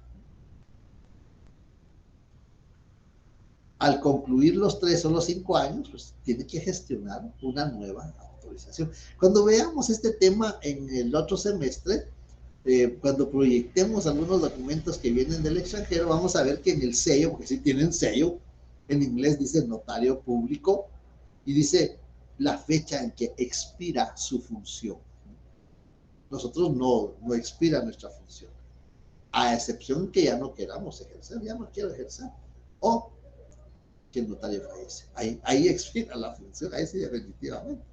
Al concluir los 3 o los 5 años, pues tiene que gestionar una nueva autorización. Cuando veamos este tema en el otro semestre, cuando proyectemos algunos documentos que vienen del extranjero, vamos a ver que en el sello, porque sí tienen sello, en inglés dice notario público y dice la fecha en que expira su función. Nosotros no expira nuestra función, a excepción que ya no queramos ejercer, ya no quiero ejercer, o que el notario fallece. Ahí expira la función, ahí sí definitivamente.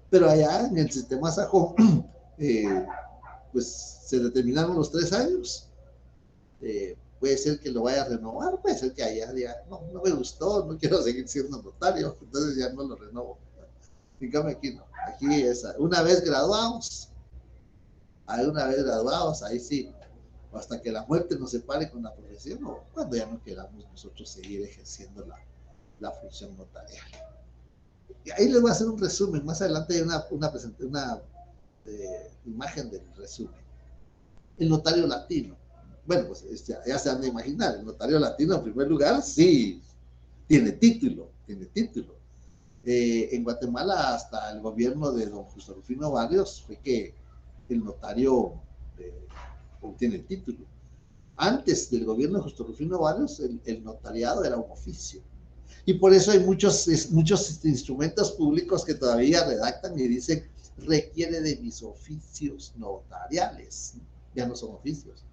Pero allá en el sistema sajón, pues se determinaron los 3 años. Puede ser que lo vaya a renovar, puede ser que allá diga, no me gustó, no quiero seguir siendo notario, entonces ya no lo renovo. Dígame aquí no, aquí es una vez graduados, ahí sí, hasta que la muerte nos separe con la profesión, o cuando ya no queramos nosotros seguir ejerciendo la función notarial. Y ahí les voy a hacer un resumen, más adelante hay una imagen del resumen. El notario latino. Bueno, pues ya se han de imaginar, el notario latino en primer lugar, sí, tiene título. En Guatemala, hasta el gobierno de don Justo Rufino Barrios, fue que el notario obtiene el título. Antes del gobierno de Justo Rufino Barrios, el notariado era un oficio. Y por eso hay muchos instrumentos públicos que todavía redactan y dicen, requiere de mis oficios notariales. Ya no son oficios.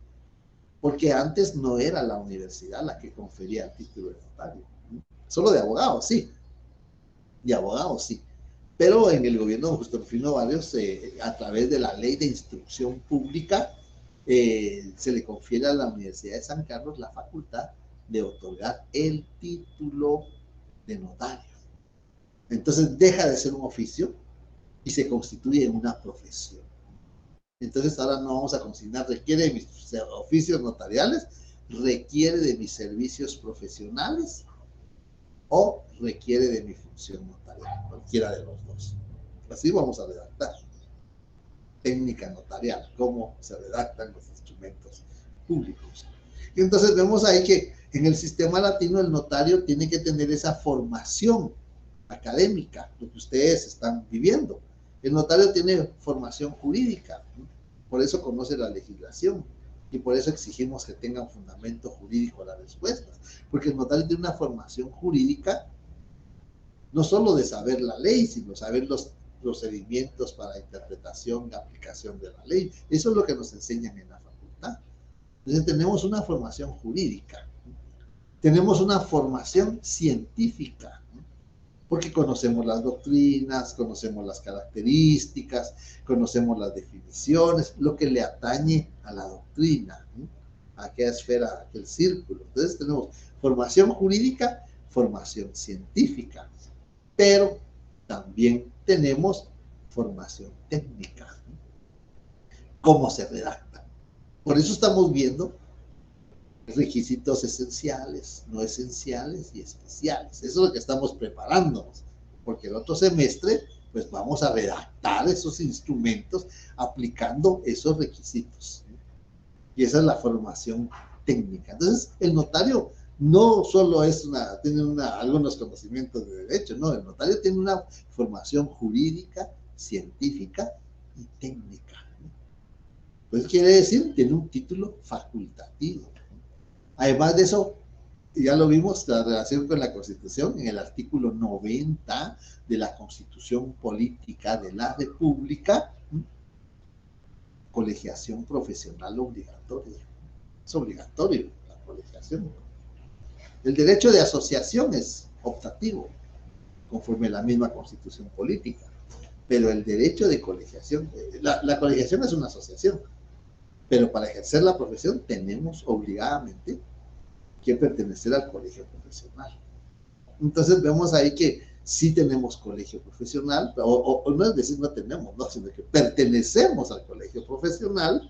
Porque antes no era la universidad la que confería el título de notario. Solo de abogados, sí. Pero en el gobierno de Justo Rufino Barrios, a través de la ley de instrucción pública, se le confiere a la Universidad de San Carlos la facultad de otorgar el título de notario. Entonces deja de ser un oficio y se constituye en una profesión. Entonces ahora no vamos a consignar, requiere de mis oficios notariales, requiere de mis servicios profesionales o requiere de mi función notarial, cualquiera de los dos. Así vamos a redactar. Técnica notarial, cómo se redactan los instrumentos públicos. Y entonces vemos ahí que en el sistema latino el notario tiene que tener esa formación académica, lo que ustedes están viviendo. El notario tiene formación jurídica, por eso conoce la legislación y por eso exigimos que tenga un fundamento jurídico a las respuestas, porque el notario tiene una formación jurídica no solo de saber la ley, sino saber los procedimientos para interpretación y aplicación de la ley. Eso es lo que nos enseñan en la facultad. Entonces tenemos una formación jurídica, tenemos una formación científica, porque conocemos las doctrinas, conocemos las características, conocemos las definiciones, lo que le atañe a la doctrina, a aquella esfera, a aquel círculo. Entonces tenemos formación jurídica, formación científica, pero también tenemos formación técnica. ¿Cómo se redacta? Por eso estamos viendo requisitos esenciales, no esenciales y especiales. Eso es lo que estamos preparándonos, porque el otro semestre pues vamos a redactar esos instrumentos aplicando esos requisitos. Y esa es la formación técnica. Entonces, el notario no solo tiene algunos conocimientos de derecho, no, el notario tiene una formación jurídica, científica y técnica. Pues quiere decir, tiene un título facultativo. Además de eso, ya lo vimos, la relación con la Constitución, en el artículo 90 de la Constitución Política de la República, colegiación profesional obligatoria. Es obligatorio la colegiación. El derecho de asociación es optativo, conforme a la misma Constitución Política, pero el derecho de colegiación, la colegiación es una asociación, pero para ejercer la profesión tenemos obligadamente que pertenecer al colegio profesional. Entonces vemos ahí que sí tenemos colegio profesional, o no es decir no tenemos, no, sino que pertenecemos al colegio profesional.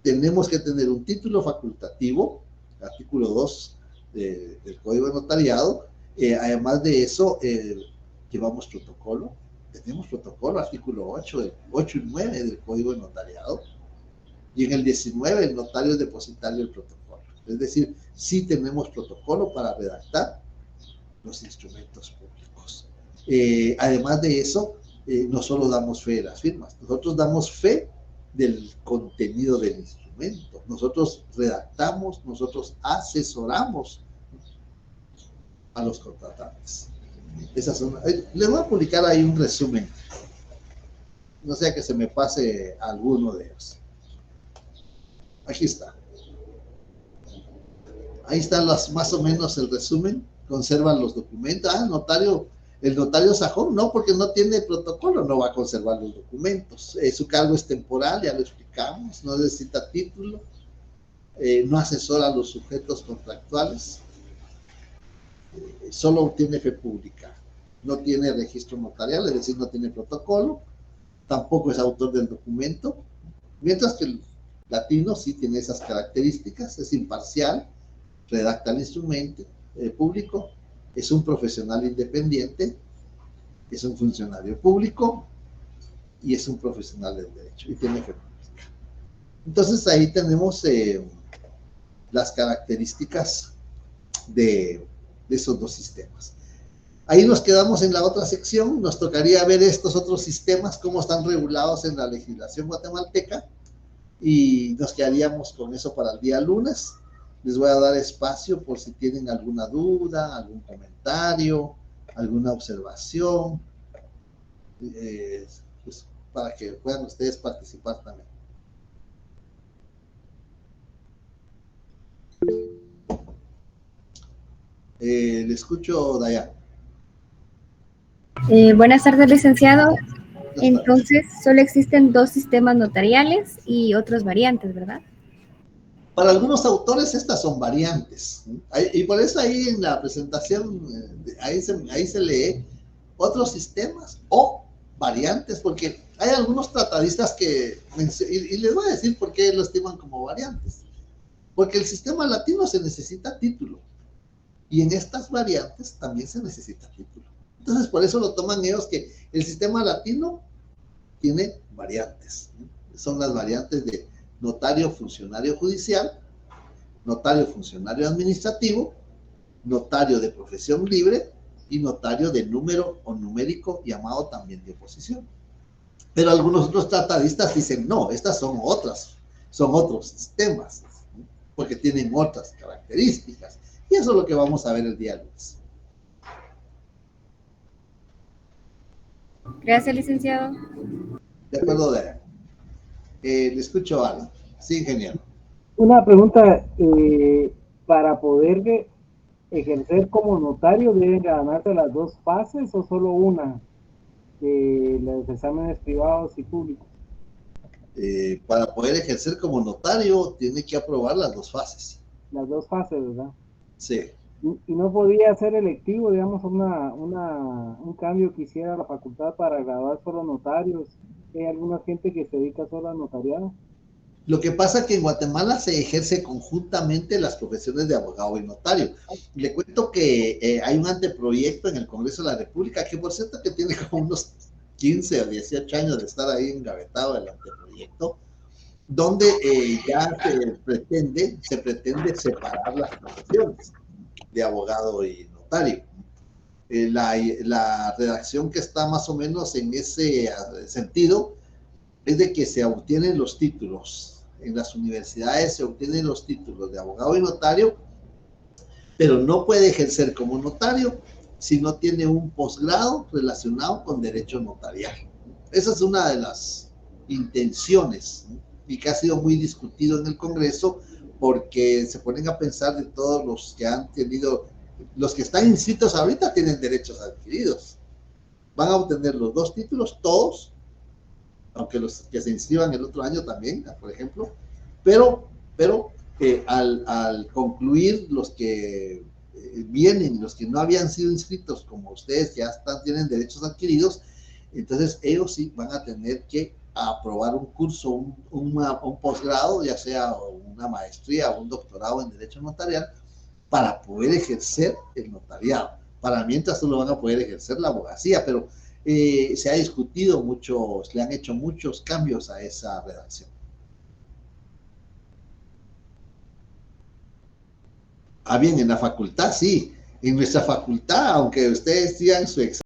Tenemos que tener un título facultativo, artículo 2 del Código de Notariado. Además de eso, llevamos protocolo, tenemos protocolo, artículo 8 y 9 del Código de Notariado. Y en el 19 el notario es depositario del protocolo. Es decir, sí tenemos protocolo para redactar los instrumentos públicos. Además de eso, no solo damos fe de las firmas, nosotros damos fe del contenido del instrumento. Nosotros redactamos, nosotros asesoramos a los contratantes. Les voy a publicar ahí un resumen, no sea que se me pase alguno de ellos. Aquí está. Ahí están más o menos el resumen. Conservan los documentos. El notario sajón, no, porque no tiene protocolo, no va a conservar los documentos. Su cargo es temporal, ya lo explicamos, no necesita título, no asesora a los sujetos contractuales, solo tiene fe pública, no tiene registro notarial, es decir, no tiene protocolo, tampoco es autor del documento, mientras que el latino sí tiene esas características, es imparcial, redacta el instrumento público, es un profesional independiente, es un funcionario público y es un profesional del derecho y tiene fe pública. Entonces ahí tenemos las características de esos dos sistemas. Ahí nos quedamos en la otra sección, nos tocaría ver estos otros sistemas, cómo están regulados en la legislación guatemalteca, y nos quedaríamos con eso para el día lunes. Les voy a dar espacio por si tienen alguna duda, algún comentario, alguna observación, pues, para que puedan ustedes participar también. Le escucho, Dayan.
Buenas tardes, licenciado. Entonces, solo existen dos sistemas notariales y otras variantes, ¿verdad?
Para algunos autores estas son variantes, y por eso ahí en la presentación, ahí se lee otros sistemas o variantes, porque hay algunos tratadistas que, y les voy a decir por qué lo estiman como variantes, porque el sistema latino se necesita título, y en estas variantes también se necesita título. Entonces por eso lo toman ellos que el sistema latino tiene variantes, son las variantes de notario funcionario judicial, notario funcionario administrativo, notario de profesión libre y notario de número o numérico llamado también de oposición. Pero algunos otros tratadistas dicen, no, estas son otros sistemas, porque tienen otras características. Y eso es lo que vamos a ver el día lunes.
Gracias, licenciado.
De acuerdo, le escucho a Alan. Sí, ingeniero.
Una pregunta, para poder ejercer como notario, ¿deben ganarse las dos fases o solo una de los exámenes privados y públicos?
Para poder ejercer como notario, tiene que aprobar las dos fases.
Las dos fases, ¿verdad?
Sí.
Y no podría ser electivo, digamos, un cambio que hiciera la facultad para graduar solo notarios. Hay alguna gente que se dedica solo al notariado.
Lo que pasa es que en Guatemala se ejerce conjuntamente las profesiones de abogado y notario. Le cuento que hay un anteproyecto en el Congreso de la República, que por cierto que tiene como unos 15 o 18 años de estar ahí engavetado el anteproyecto, donde ya se pretende separar las profesiones de abogado y notario. La redacción que está más o menos en ese sentido es de que se obtienen los títulos. En las universidades se obtienen los títulos de abogado y notario, pero no puede ejercer como notario si no tiene un posgrado relacionado con derecho notarial. Esa es una de las intenciones, ¿no? Y que ha sido muy discutido en el Congreso, porque se ponen a pensar de todos los que han tenido, los que están inscritos ahorita tienen derechos adquiridos. Van a obtener los dos títulos, todos, aunque los que se inscriban el otro año también, por ejemplo, pero al concluir los que vienen, los que no habían sido inscritos, como ustedes ya tienen derechos adquiridos, entonces ellos sí van a tener que aprobar un curso, un posgrado, ya sea una maestría o un doctorado en derecho notarial, para poder ejercer el notariado. Para mientras solo van a poder ejercer la abogacía, pero se ha discutido mucho, le han hecho muchos cambios a esa redacción. Bien, en la facultad sí, en nuestra facultad, aunque ustedes sigan su examen,